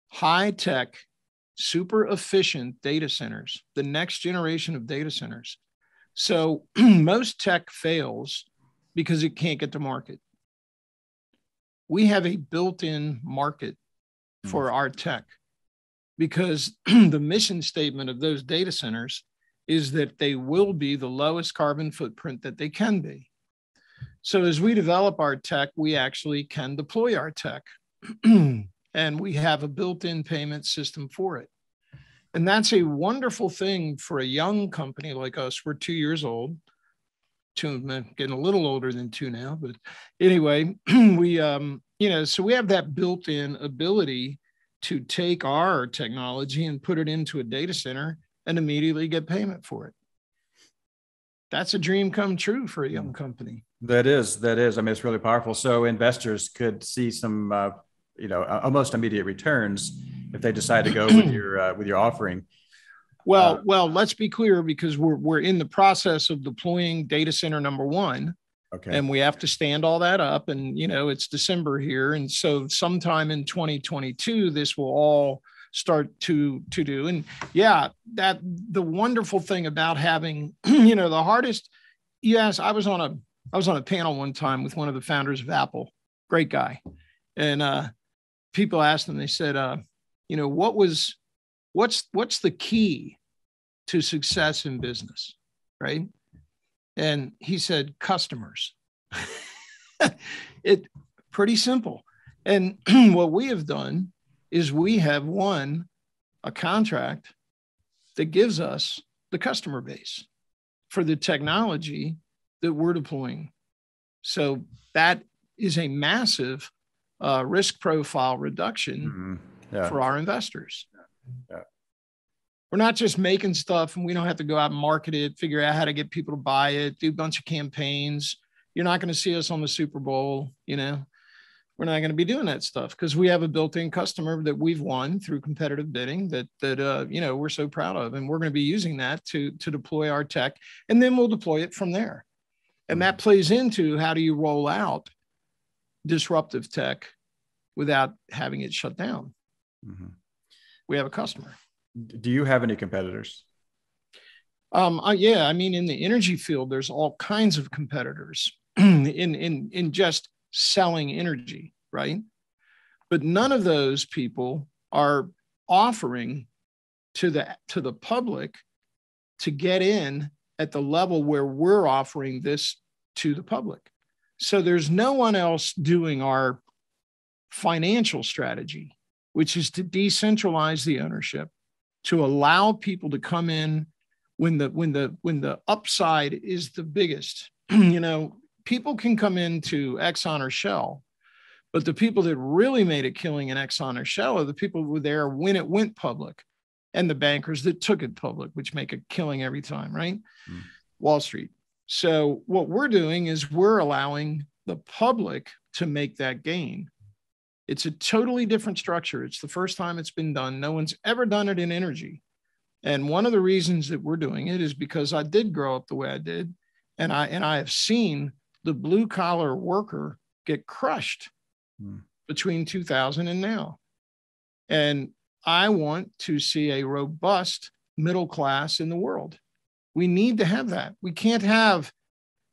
high-tech, super efficient data centers, the next generation of data centers So most tech fails because it can't get to market. We have a built-in market for our tech because the mission statement of those data centers is that they will be the lowest carbon footprint that they can be. So as we develop our tech, we actually can deploy our tech and we have a built-in payment system for it. And that's a wonderful thing for a young company like us. We're 2 years old, getting a little older than 2 now, but anyway, we, so we have that built-in ability to take our technology and put it into a data center and immediately get payment for it. That's a dream come true for a young company. That is. I mean, it's really powerful. So investors could see some, almost immediate returns if they decide to go with your offering. Well, let's be clear, because we're in the process of deploying data center number 1. Okay. And we have to stand all that up. And, it's December here. And so sometime in 2022, this will all start to do. And yeah, that the wonderful thing about having, the hardest, yes, I was on a panel one time with one of the founders of Apple, great guy. And people asked him, they said, what's the key to success in business, right? And he said, customers. It pretty simple. And what we have done is we have won a contract that gives us the customer base for the technology that we're deploying. So that is a massive risk profile reduction for our investors. Yeah. We're not just making stuff and we don't have to go out and market it, figure out how to get people to buy it, do a bunch of campaigns. You're not going to see us on the Super Bowl, We're not going to be doing that stuff because we have a built-in customer that we've won through competitive bidding that we're so proud of. And we're going to be using that to deploy our tech, and then we'll deploy it from there. And that plays into how do you roll out disruptive tech without having it shut down. Mm-hmm. We have a customer. Do you have any competitors? Yeah, I mean, in the energy field, there's all kinds of competitors in just selling energy, right? But none of those people are offering to the public to get in at the level where we're offering this to the public. So there's no one else doing our financial strategy, which is to decentralize the ownership, to allow people to come in when the upside is the biggest. People can come into Exxon or Shell, but the people that really made a killing in Exxon or Shell are the people who were there when it went public, and the bankers that took it public, which make a killing every time, right? Wall Street. So what we're doing is we're allowing the public to make that gain. It's a totally different structure. It's the first time it's been done. No one's ever done it in energy. And one of the reasons that we're doing it is because I did grow up the way I did. And I have seen the blue collar worker get crushed between 2000 and now. And I want to see a robust middle class in the world. We need to have that. We can't have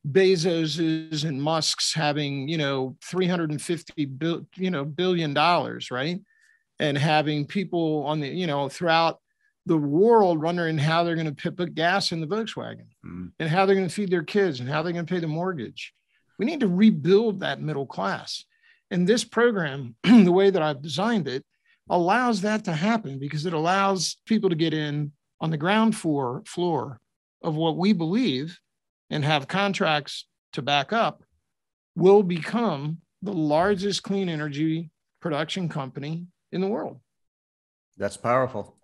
Bezos's and Musk's having, $350 billion, right? And having people on the, throughout the world wondering how they're going to put gas in the Volkswagen and how they're going to feed their kids and how they're going to pay the mortgage. We need to rebuild that middle class. And this program, the way that I've designed it, allows that to happen because it allows people to get in on the ground floor of what we believe and have contracts to back up will become the largest clean energy production company in the world. That's powerful.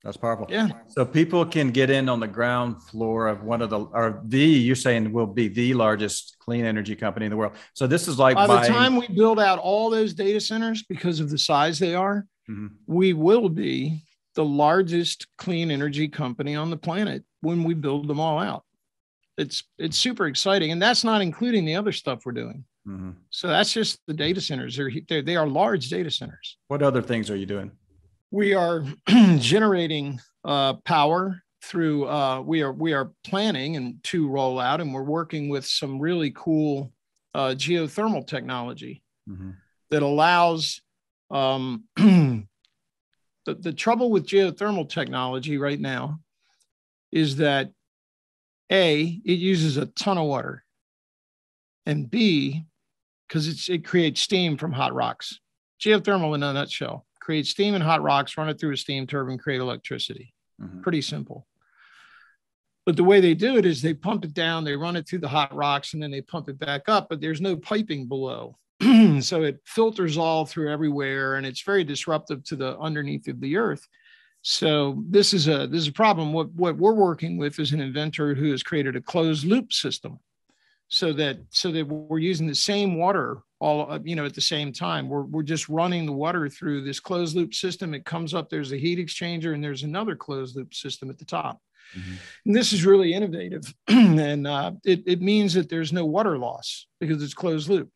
That's powerful. Yeah. So people can get in on the ground floor of you're saying will be the largest clean energy company in the world. So this is like by the time we build out all those data centers, because of the size they are, we will be the largest clean energy company on the planet when we build them all out. It's super exciting. And that's not including the other stuff we're doing. So that's just the data centers. They are large data centers. What other things are you doing? We are generating power through we are planning and to roll out, and we're working with some really cool geothermal technology that allows the trouble with geothermal technology right now is that A, it uses a ton of water, and B, because it creates steam from hot rocks. Geothermal, in a nutshell, creates steam and hot rocks, run it through a steam turbine, create electricity. Pretty simple. But the way they do it is they pump it down, they run it through the hot rocks, and then they pump it back up, but there's no piping below. So it filters all through everywhere, and it's very disruptive to the underneath of the earth. So this is a problem. What we're working with is an inventor who has created a closed loop system, so that we're using the same water all at the same time. We're just running the water through this closed loop system. It comes up. There's a heat exchanger, and there's another closed loop system at the top. And this is really innovative, and it means that there's no water loss because it's closed loop.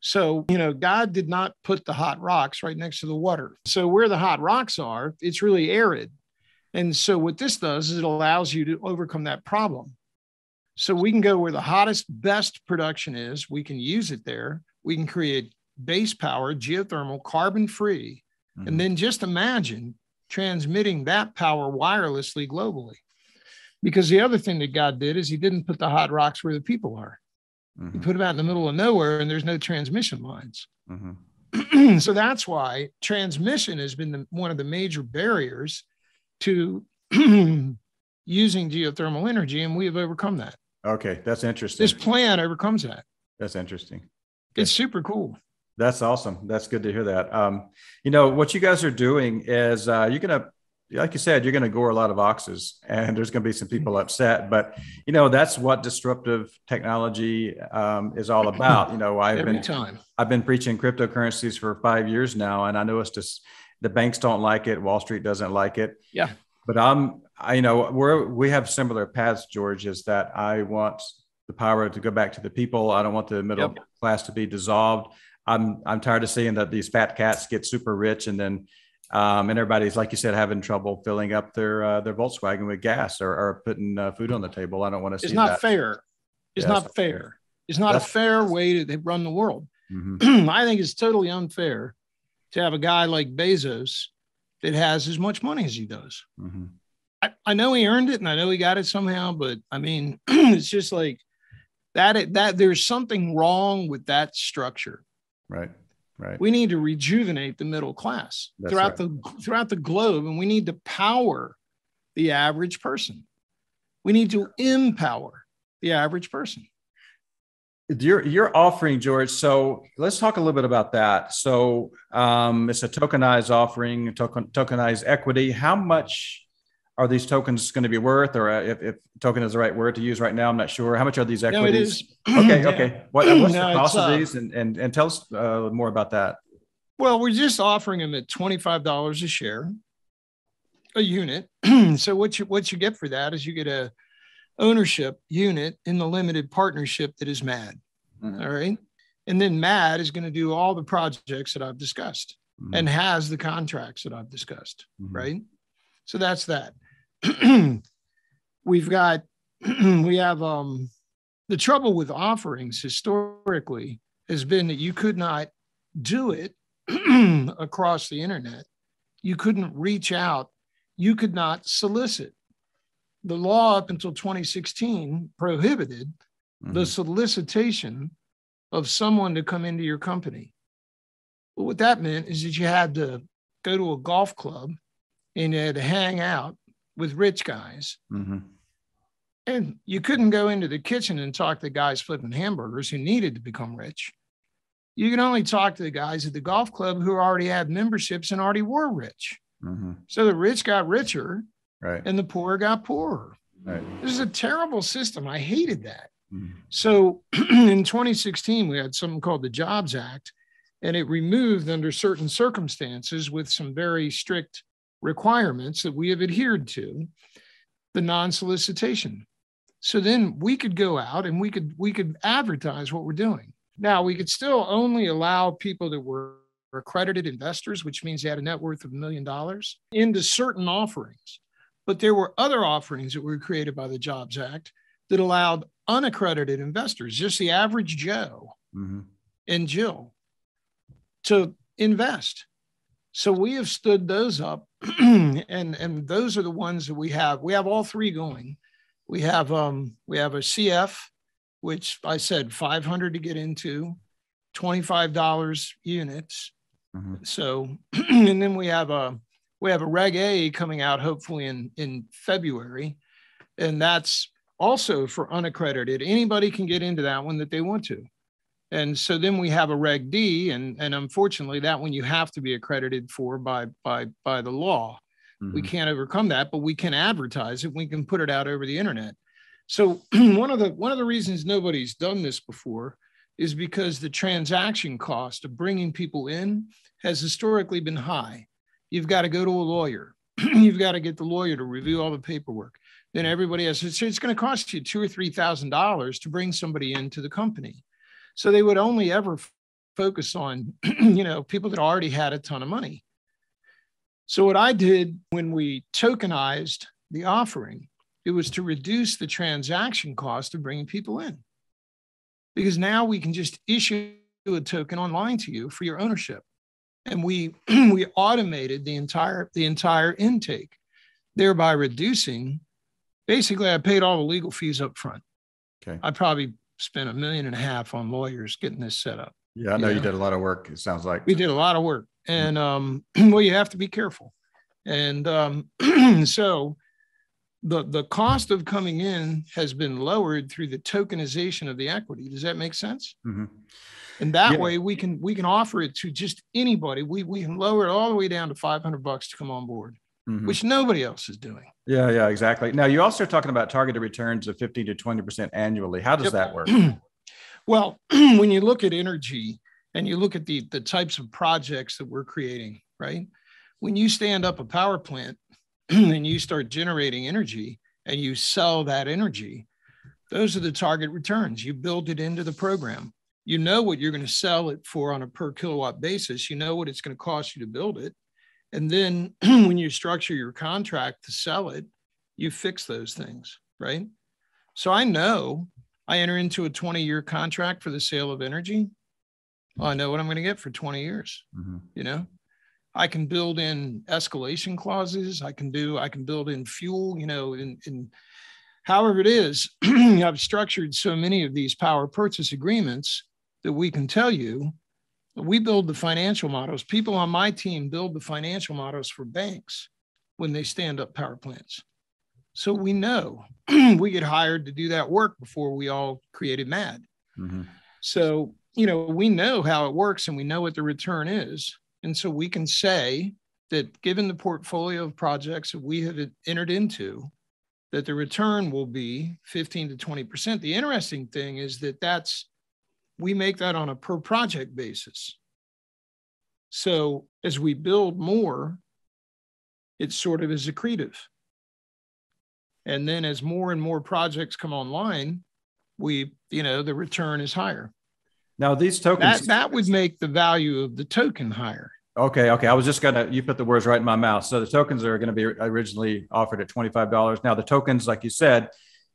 So, God did not put the hot rocks right next to the water. So where the hot rocks are, it's really arid. And so what this does is it allows you to overcome that problem. So we can go where the hottest, best production is. We can use it there. We can create base power, geothermal, carbon-free. And then just imagine transmitting that power wirelessly globally. Because the other thing that God did is he didn't put the hot rocks where the people are. You put them out in the middle of nowhere, and there's no transmission lines. So that's why transmission has been one of the major barriers to using geothermal energy, and we have overcome that. Okay, that's interesting. This plan overcomes that. That's interesting. Okay. It's super cool. That's awesome. That's good to hear that. What you guys are doing is you're going to, like you said, you're going to gore a lot of oxes, and there's going to be some people upset, but that's what disruptive technology is all about. I've been preaching cryptocurrencies for 5 years now, and I know it's just the banks don't like it. Wall Street doesn't like it. Yeah. But we have similar paths, George, is that I want the power to go back to the people. I don't want the middle class to be dissolved. I'm tired of seeing that these fat cats get super rich, and then and everybody's, like you said, having trouble filling up their Volkswagen with gas or putting food on the table. I don't want to see that. It's not fair. It's not fair. It's not a fair way to run the world. I think it's totally unfair to have a guy like Bezos that has as much money as he does. I know he earned it, and I know he got it somehow, but I mean, it's just like that there's something wrong with that structure. Right. We need to rejuvenate the middle class throughout the globe, and we need to power the average person. We need to empower the average person. You're offering, George. So let's talk a little bit about that. So it's a tokenized offering, tokenized equity. How much are these tokens going to be worth, or if token is the right word to use right now? I'm not sure. How much are these equities? No, it is. Okay. What's the cost of these? And tell us more about that. Well, we're just offering them at $25 a share, a unit. So what you get for that is you get a ownership unit in the limited partnership that is MAD. All right. And then MAD is going to do all the projects that I've discussed and has the contracts that I've discussed. Right. So that's that. We have the trouble with offerings historically has been that you could not do it across the internet. You couldn't reach out. You could not solicit. The law up until 2016 prohibited the solicitation of someone to come into your company. But what that meant is that you had to go to a golf club and you had to hang out with rich guys. And you couldn't go into the kitchen and talk to guys flipping hamburgers who needed to become rich. You can only talk to the guys at the golf club who already had memberships and already were rich. So the rich got richer, and the poor got poorer. This is a terrible system. I hated that. So in 2016, we had something called the Jobs Act, and it removed, under certain circumstances with some very strict requirements that we have adhered to, the non-solicitation. So then we could go out and we could advertise what we're doing. Now, we could still only allow people that were accredited investors, which means they had a net worth of $1 million, into certain offerings. But there were other offerings that were created by the Jobs Act that allowed unaccredited investors, just the average Joe and Jill, to invest. So we have stood those up, and those are the ones that we have. We have all three going. We have a CF, which I said 500 to get into, $25 units. So, and then we have a Reg A coming out hopefully in February, and that's also for unaccredited. Anybody can get into that one that they want to. And so then we have a Reg D, and unfortunately that one you have to be accredited for by the law. We can't overcome that, but we can advertise it. We can put it out over the internet. So one of the reasons nobody's done this before is because the transaction cost of bringing people in has historically been high. You've got to go to a lawyer. You've got to get the lawyer to review all the paperwork. Then everybody else, it's going to cost you $2,000 or $3,000 to bring somebody into the company. So they would only ever focus on, people that already had a ton of money. So what I did when we tokenized the offering, it was to reduce the transaction cost of bringing people in. Because now we can just issue a token online to you for your ownership. And we automated the entire intake, thereby reducing, basically I paid all the legal fees up front. Okay. I probably spent $1.5 million on lawyers getting this set up. Yeah, I know you did a lot of work, it sounds like. We did a lot of work. And well, you have to be careful. And so the cost of coming in has been lowered through the tokenization of the equity. Does that make sense? And that way we can offer it to just anybody. We can lower it all the way down to $500 to come on board, which nobody else is doing. Yeah, exactly. Now you also are talking about targeted returns of 15 to 20% annually. How does that work? Well, when you look at energy and you look at the types of projects that we're creating, right? When you stand up a power plant and you start generating energy and you sell that energy, those are the target returns. You build it into the program. You know what you're going to sell it for on a per kilowatt basis. You know what it's going to cost you to build it. And then when you structure your contract to sell it, you fix those things, right? So I know I enter into a 20-year contract for the sale of energy. Well, I know what I'm going to get for 20 years. I can build in escalation clauses. I can build in fuel, in however it is. I've structured so many of these power purchase agreements that we can tell you, we build the financial models. People on my team build the financial models for banks when they stand up power plants. So we know we get hired to do that work before we all created MAD. So, we know how it works and we know what the return is. And so we can say that given the portfolio of projects that we have entered into, that the return will be 15 to 20%. The interesting thing is that we make that on a per project basis. So as we build more, it sort of is accretive. And then as more and more projects come online, the return is higher. Now these tokens that would make the value of the token higher. Okay. I was just you put the words right in my mouth. So the tokens are going to be originally offered at $25. Now the tokens, like you said,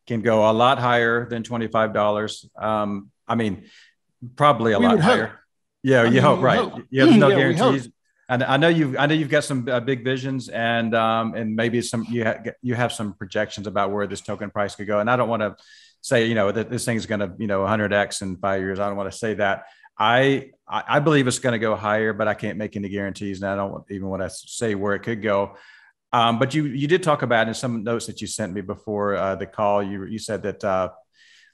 can go a lot higher than $25. Probably a lot higher. Hope. Yeah, you hope, right? Hope. You have no guarantees. And I know you've got some big visions, and maybe you have some projections about where this token price could go. And I don't want to say that this thing's going to 100x in 5 years. I don't want to say that. I believe it's going to go higher, but I can't make any guarantees, and I don't even want to say where it could go. But you did talk about in some notes that you sent me before the call. You said that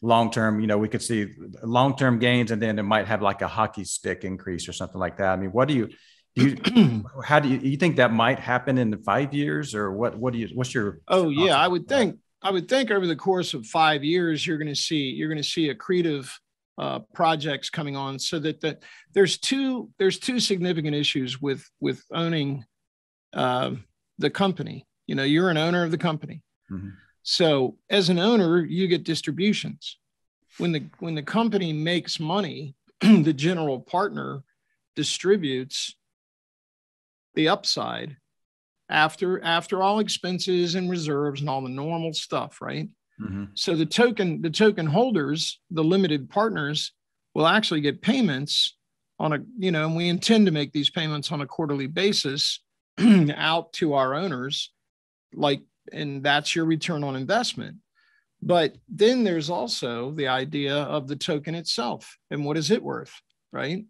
long term, we could see long term gains, and then it might have like a hockey stick increase or something like that. I mean, what do you think that might happen in the 5 years, or what's your? Oh yeah, I would think over the course of 5 years, you're going to see accretive projects coming on, so that there's two significant issues with owning the company. You're an owner of the company. So as an owner, you get distributions. When the company makes money, the general partner distributes the upside after all expenses and reserves and all the normal stuff, right? Mm-hmm. So the token holders, the limited partners, will actually get payments on a, and we intend to make these payments on a quarterly basis out to our owners, and that's your return on investment. But then there's also the idea of the token itself and what is it worth, right?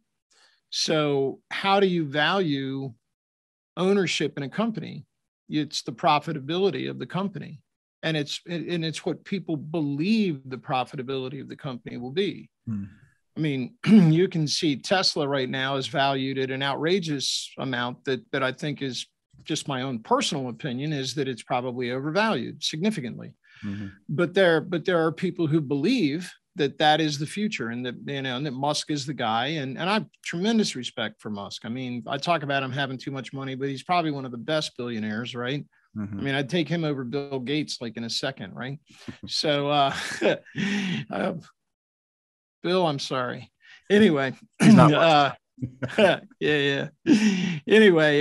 So how do you value ownership in a company? It's the profitability of the company. And it's what people believe the profitability of the company will be. Mm. I mean, you can see Tesla right now is valued at an outrageous amount that I think is just my own personal opinion, is that it's probably overvalued significantly. Mm-hmm. But there are people who believe that is the future, and that, and that Musk is the guy. And I have tremendous respect for Musk. I mean, I talk about him having too much money, but he's probably one of the best billionaires, right? Mm-hmm. I mean, I'd take him over Bill Gates like in a second, right? So, Bill, I'm sorry. Anyway, he's not yeah. Anyway,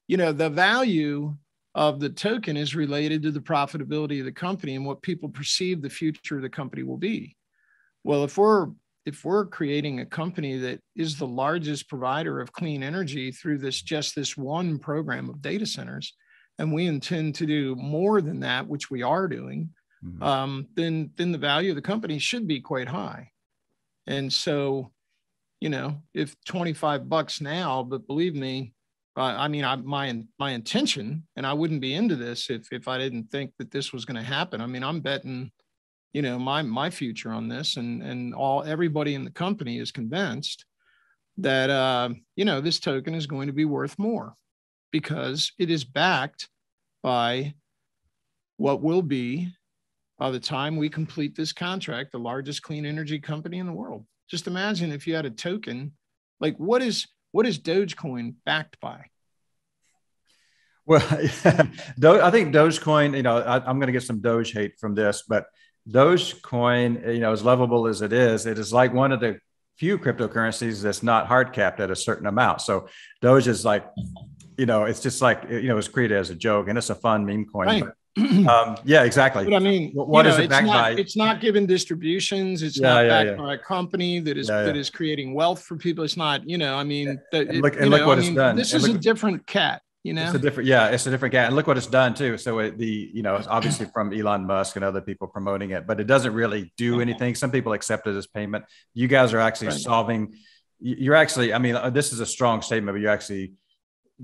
the value of the token is related to the profitability of the company and what people perceive the future of the company will be. Well, if we're creating a company that is the largest provider of clean energy through this one program of data centers, and we intend to do more than that, which we are doing, mm-hmm. Then the value of the company should be quite high. And so, if $25 now, but believe me, my intention, and I wouldn't be into this if I didn't think that this was going to happen. I mean, I'm betting, my future on this, and everybody in the company is convinced that, this token is going to be worth more, because it is backed by what will be, by the time we complete this contract, the largest clean energy company in the world. Just imagine if you had a token, like what is Dogecoin backed by? Well, I think Dogecoin, I'm going to get some Doge hate from this, but Dogecoin, as lovable as it is like one of the few cryptocurrencies that's not hard capped at a certain amount. So Doge is like, it's just like, it was created as a joke, and it's a fun meme coin. Right. Yeah, exactly. But I mean, what is it backed by? It's not given distributions. It's not backed by a company that is creating wealth for people. It's not, look what it's done. This is a different cat. It's a different cat. And look what it's done too. So it's obviously from Elon Musk and other people promoting it, but it doesn't really do anything. Some people accept it as payment. You guys are actually solving. You're actually, this is a strong statement, but you're actually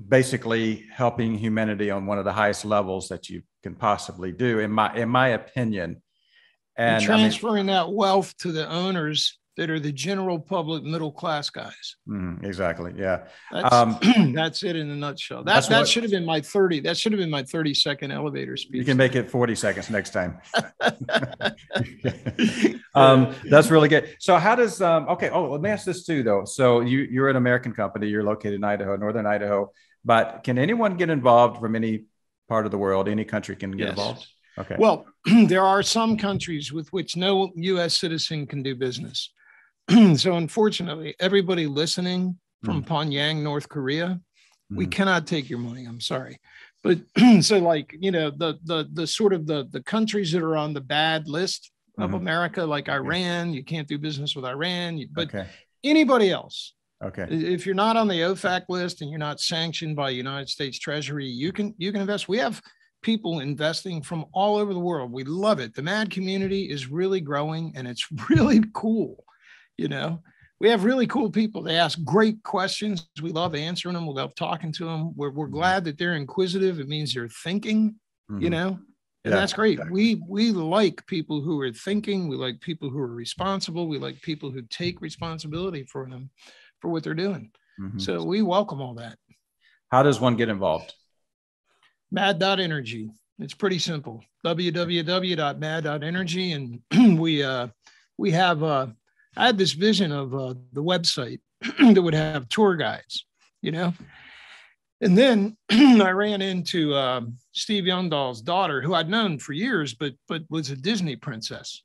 basically helping humanity on one of the highest levels that you can possibly do, in my opinion. And transferring that wealth to the owners that are the general public, middle class guys. Exactly. Yeah. That's it in a nutshell. That should have been my 30. That should have been my 30-second elevator speech. You can make it 40 seconds next time. That's really good. So how does, okay. Oh, let me ask this too, though. So you're an American company, you're located in Idaho, Northern Idaho, but can anyone get involved from any part of the world? Any country can get involved? Okay. Well, there are some countries with which no U.S. citizen can do business. So unfortunately, everybody listening from Pyongyang, North Korea, we cannot take your money. I'm sorry. But so the sort of the countries that are on the bad list of America, like Iran, you can't do business with Iran, but anybody else. Okay. If you're not on the OFAC list and you're not sanctioned by United States Treasury, you can invest. We have people investing from all over the world. We love it. The MAD community is really growing, and it's really cool. We have really cool people. They ask great questions. We love answering them. We love talking to them. We're glad that they're inquisitive. It means they're thinking, and that's great. Exactly. We like people who are thinking. We like people who are responsible. We like people who take responsibility for what they're doing. So we welcome all that. How does one get involved? Mad.energy. It's pretty simple. www.mad.energy. And we have, I had this vision of the website that would have tour guides, And then I ran into Steve Youngdahl's daughter, who I'd known for years, but was a Disney princess.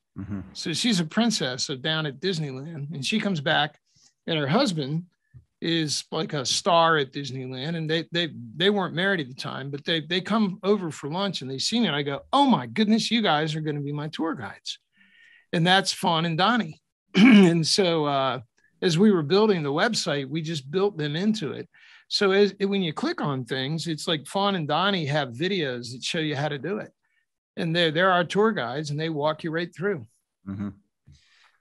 So she's a princess down at Disneyland, and she comes back, and her husband is like a star at Disneyland, and they weren't married at the time, but they come over for lunch and they see me, and I go, "Oh my goodness, you guys are going to be my tour guides," and that's Fawn and Donnie. And so as we were building the website, we just built them into it. So when you click on things, it's like Fawn and Donnie have videos that show you how to do it, and they're our tour guides, and they walk you right through. Mm-hmm.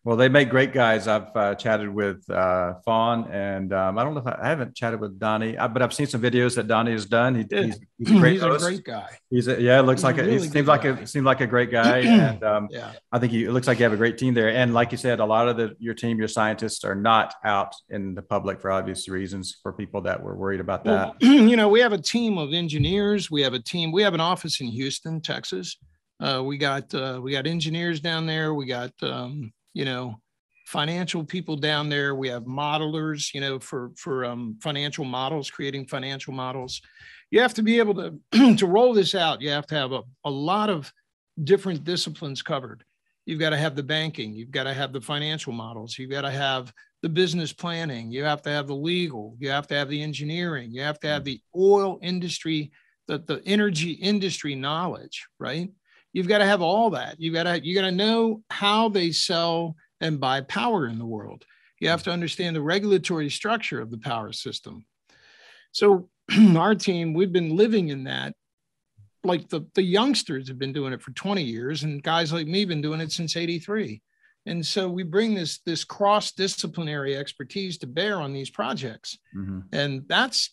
Well, they make great guys. I've chatted with Fawn, and I don't know if I haven't chatted with Donnie, but I've seen some videos that Donnie has done. He's a great He's host. A great guy. It looks like he seems like a great guy, and yeah. I think it looks like you have a great team there. And like you said, a lot of your team, your scientists, are not out in the public for obvious reasons. For people that were worried about that, we have a team of engineers. We have an office in Houston, Texas. We got engineers down there. We got financial people down there. We have modelers, for financial models, creating financial models. You have to be able to to roll this out. You have to have a lot of different disciplines covered. You've got to have the banking. You've got to have the financial models. You've got to have the business planning. You have to have the legal. You have to have the engineering. You have to have the oil industry, the energy industry knowledge, right? You've got to have all that. You got to know how they sell and buy power in the world. You have to understand the regulatory structure of the power system. So our team, we've been living in that. Like the youngsters have been doing it for 20 years, and guys like me have been doing it since '83. And so we bring this cross-disciplinary expertise to bear on these projects. Mm-hmm. And that's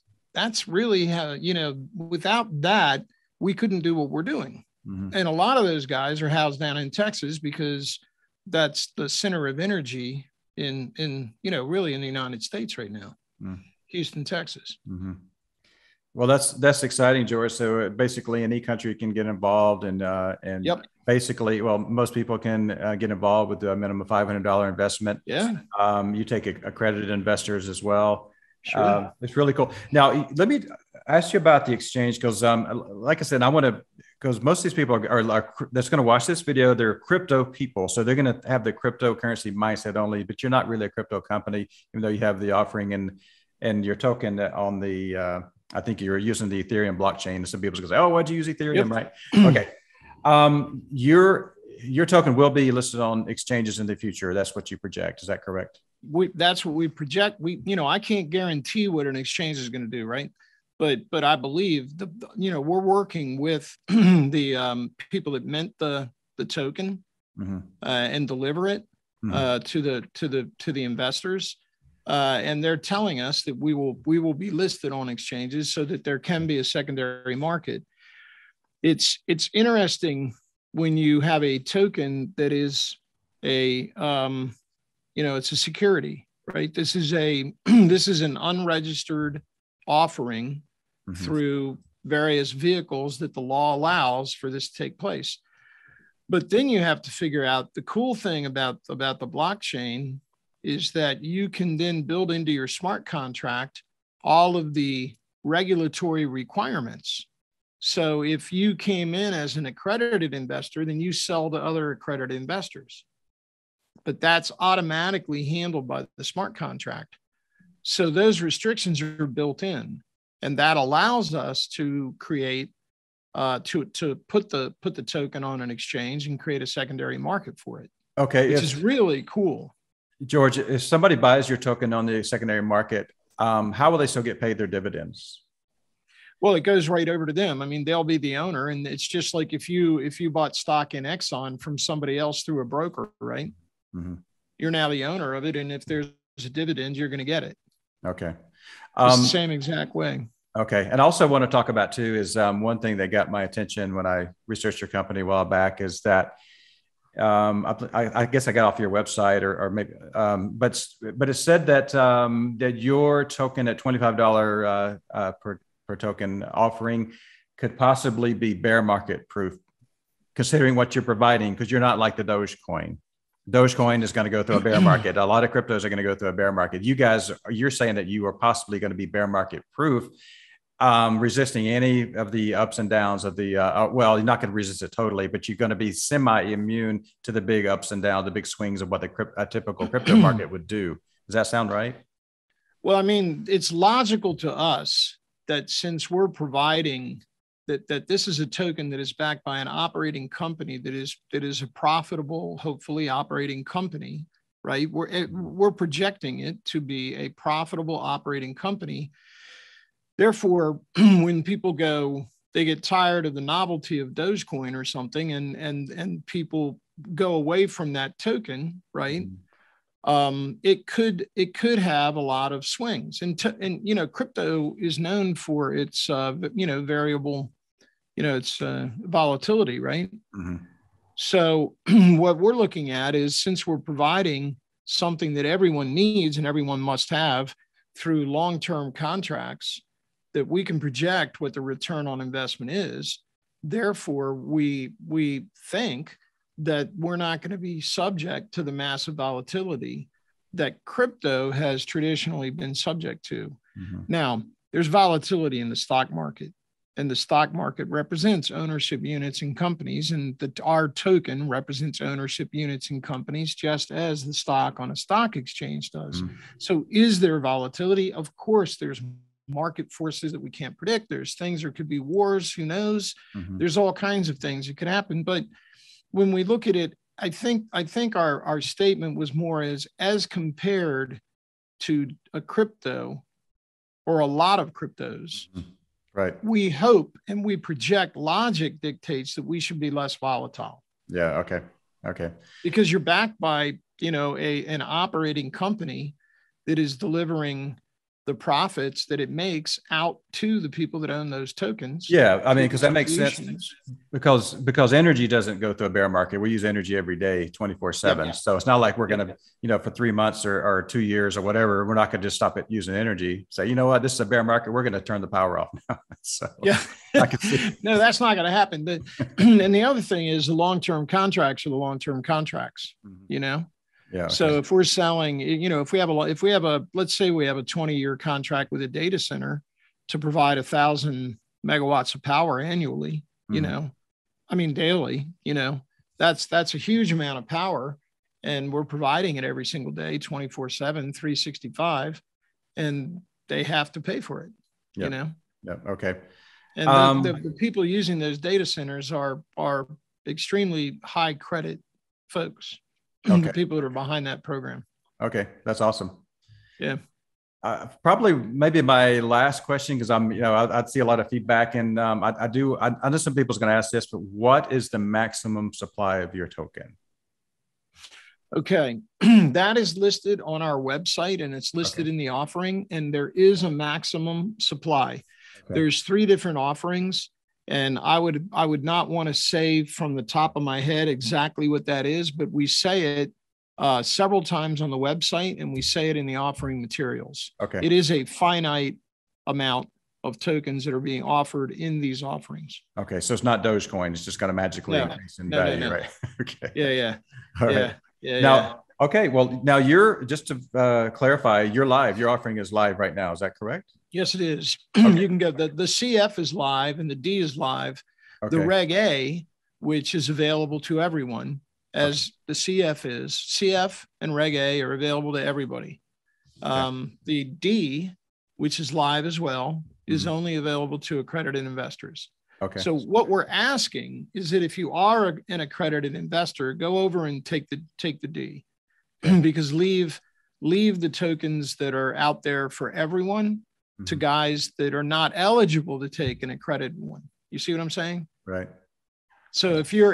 really how, without that, we couldn't do what we're doing. Mm-hmm. And a lot of those guys are housed down in Texas because that's the center of energy in really in the United States right now, Houston, Texas. Mm-hmm. Well, that's exciting, George. So basically, any country can get involved, and yep. Basically, well, most people can get involved with a minimum $500 investment. Yeah. You take accredited investors as well. Sure. It's really cool. Now, let me ask you about the exchange, because, like I said, because most of these people are that's going to watch this video, they're crypto people. So they're going to have the cryptocurrency mindset only, but you're not really a crypto company, even though you have the offering and your token on the, I think you're using the Ethereum blockchain. Some people say, "Oh, why'd you use Ethereum?" Yep. Right. Okay. Your token will be listed on exchanges in the future. That's what you project. Is that correct? That's what we project. I can't guarantee what an exchange is going to do, right? But I believe we're working with the people that mint the token mm-hmm. And deliver it mm-hmm. to the investors, and they're telling us that we will be listed on exchanges so that there can be a secondary market. It's interesting when you have a token that is it's a security, right? This is an unregistered offering mm-hmm. through various vehicles that the law allows for this to take place. But then you have to figure out the cool thing about the blockchain is that you can then build into your smart contract all of the regulatory requirements. So if you came in as an accredited investor, then you sell to other accredited investors. But that's automatically handled by the smart contract. So those restrictions are built in, and that allows us to create, to put the token on an exchange and create a secondary market for it. Okay, which is really cool. George, if somebody buys your token on the secondary market, how will they still get paid their dividends? Well, it goes right over to them. I mean, they'll be the owner, and it's just like if you bought stock in Exxon from somebody else through a broker, right? Mm-hmm. You're now the owner of it, and if there's a dividend, you're going to get it. Okay, it's the same exact way. Okay, and also want to talk about too is one thing that got my attention when I researched your company a while back is that I guess I got off your website or maybe, but it said that that your token at $25 per token offering could possibly be bear market proof, considering what you're providing, because you're not like the Dogecoin. Dogecoin is going to go through a bear market. A lot of cryptos are going to go through a bear market. You're saying that you are possibly going to be bear market proof, resisting any of the ups and downs of the, well, you're not going to resist it totally, but you're going to be semi-immune to the big ups and downs, the big swings of what a typical crypto market would do. Does that sound right? Well, I mean, it's logical to us that since we're providing that this is a token that is backed by an operating company that is a profitable, hopefully operating company, right? We're projecting it to be a profitable operating company. Therefore, when people they get tired of the novelty of Dogecoin or something, and people go away from that token, right? It could have a lot of swings, and crypto is known for its variable, its volatility, right? Mm-hmm. So what we're looking at is, since we're providing something that everyone needs and everyone must have through long-term contracts, that we can project what the return on investment is. Therefore, we think that we're not going to be subject to the massive volatility that crypto has traditionally been subject to. Mm-hmm. Now, there's volatility in the stock market, and the stock market represents ownership units in companies, and our token represents ownership units in companies, just as the stock on a stock exchange does. Mm-hmm. So is there volatility? Of course, there's market forces that we can't predict. There's things, there could be wars, who knows? Mm-hmm. There's all kinds of things that could happen. But when we look at it, I think our statement was more as compared to a crypto or a lot of cryptos. Mm-hmm. Right. We hope and we project, logic dictates that we should be less volatile. Yeah. Okay. Because you're backed by, an operating company that is delivering the profits that it makes out to the people that own those tokens. Yeah, I mean, because that makes sense, because energy doesn't go through a bear market. We use energy every day, 24/7. Yeah. So it's not like we're going to, for 3 months or 2 years or whatever, we're not going to just stop it using energy. Say, you know what, this is a bear market, we're going to turn the power off now. So yeah, I can see. No, that's not going to happen. But and the other thing is, the long-term contracts are the long-term contracts. Mm-hmm. Yeah. Okay. So if we're selling, if we have let's say we have a 20-year contract with a data center to provide 1,000 megawatts of power annually, daily, that's a huge amount of power, and we're providing it every single day, 24/7, 365, and they have to pay for it, Yeah. Okay. And the people using those data centers are extremely high credit folks. Okay. The people that are behind that program. Okay. That's awesome. Yeah. Probably maybe my last question, because I'd see a lot of feedback, and I know some people's going to ask this, but what is the maximum supply of your token? Okay. That is listed on our website, and it's listed in the offering, and there is a maximum supply. Okay. There's 3 different offerings. And I would not want to say from the top of my head exactly what that is, but we say it several times on the website, and we say it in the offering materials. Okay. It is a finite amount of tokens that are being offered in these offerings. Okay. So it's not Dogecoin. It's just going to magically increase in value, right? Okay. Yeah. All right. Yeah. Now, okay. Well, now just to clarify, you're live. Your offering is live right now. Is that correct? Yes, it is. Okay. You can go, the CF is live and the D is live. Okay. The Reg A, which is available to everyone, as the CF is. CF and Reg A are available to everybody. Okay. The D, which is live as well, is only available to accredited investors. Okay. So what we're asking is that if you are an accredited investor, go over and take the D, because leave the tokens that are out there for everyone to guys that are not eligible to take an accredited one. You see what I'm saying? Right. So if you're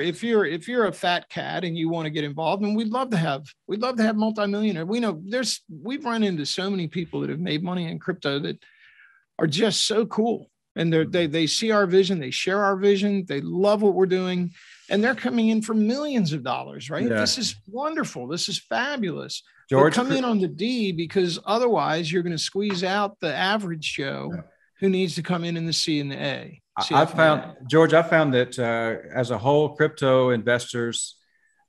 a fat cat and you want to get involved, and we'd love to have multimillionaire. We've run into so many people that have made money in crypto that are just so cool. And they see our vision, they share our vision, they love what we're doing, and they're coming in for millions of dollars, right? Yeah. This is wonderful. This is fabulous. George, come in on the D, because otherwise you're going to squeeze out the average Joe who needs to come in the C and the A. I found that as a whole, crypto investors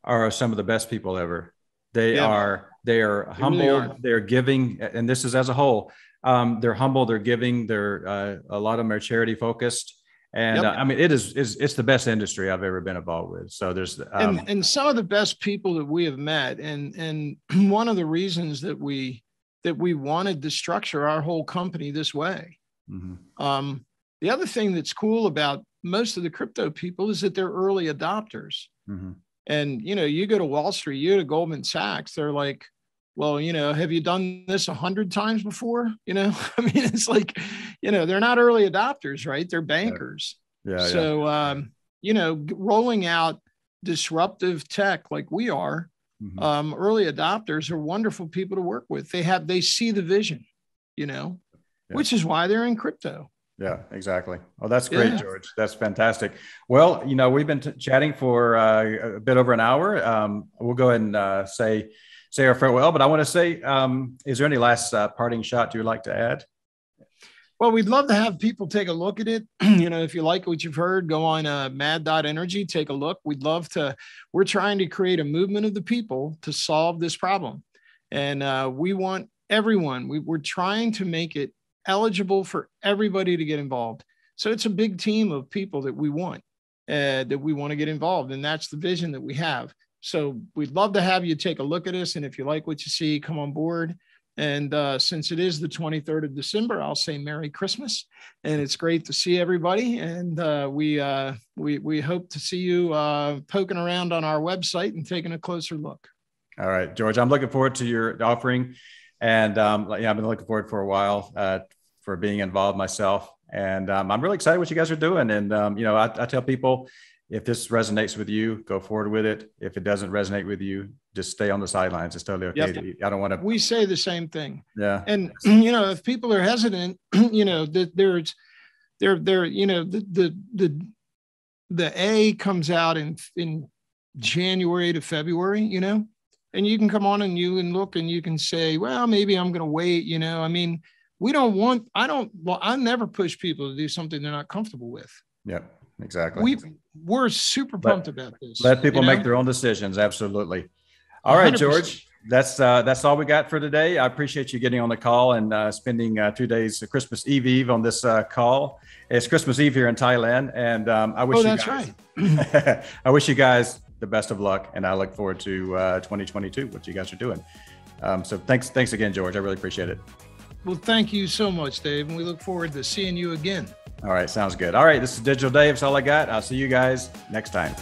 are some of the best people ever. They are humble. Really are. They're giving, and this is as a whole. They're humble. They're giving. They're a lot of them are charity focused. And it's the best industry I've ever been involved with. So there's and some of the best people that we have met. And one of the reasons that we that we wanted to structure our whole company this way. Mm-hmm. The other thing that's cool about most of the crypto people is that they're early adopters. Mm-hmm. And, you know, you go to Wall Street, you go to Goldman Sachs, they're like, well, you know, have you done this 100 times before? You know, I mean, it's like, you know, they're not early adopters, right? They're bankers. Yeah. So, you know, rolling out disruptive tech like we are, early adopters are wonderful people to work with. They see the vision, you know, which is why they're in crypto. Yeah, exactly. Oh, that's great, George. That's fantastic. Well, you know, we've been chatting for a bit over an hour. We'll go ahead and say our farewell, but I want to say, is there any last parting shot you'd like to add? Well, we'd love to have people take a look at it. You know, if you like what you've heard, go on mad.energy, take a look. We're trying to create a movement of the people to solve this problem. And we want everyone, we're trying to make it eligible for everybody to get involved. So it's a big team of people that we want to get involved. And that's the vision that we have. So we'd love to have you take a look at us. And if you like what you see, come on board. And since it is the 23rd of December, I'll say Merry Christmas. And it's great to see everybody. And we hope to see you poking around on our website and taking a closer look. All right, George, I'm looking forward to your offering. And I've been looking forward for a while for being involved myself. And I'm really excited what you guys are doing. And, you know, I tell people, if this resonates with you, go forward with it. If it doesn't resonate with you, just stay on the sidelines. It's totally okay. Yep. I don't want to. We say the same thing. Yeah. And, you know, if people are hesitant, you know, the A comes out in January to February, you know, and you can come on and you can look and you can say, well, maybe I'm going to wait. You know, I mean, I never push people to do something they're not comfortable with. Yeah, exactly. We're super pumped about this. Let people make their own decisions. Absolutely. All right, 100%. George, that's all we got for today. I appreciate you getting on the call and spending 2 days, Christmas Eve on this call. It's Christmas Eve here in Thailand. And I wish right. I wish you guys the best of luck. And I look forward to 2022, what you guys are doing. So thanks again, George. I really appreciate it. Well, thank you so much, Dave. And we look forward to seeing you again. All right. Sounds good. All right. This is Digital Dave. That's all I got. I'll see you guys next time.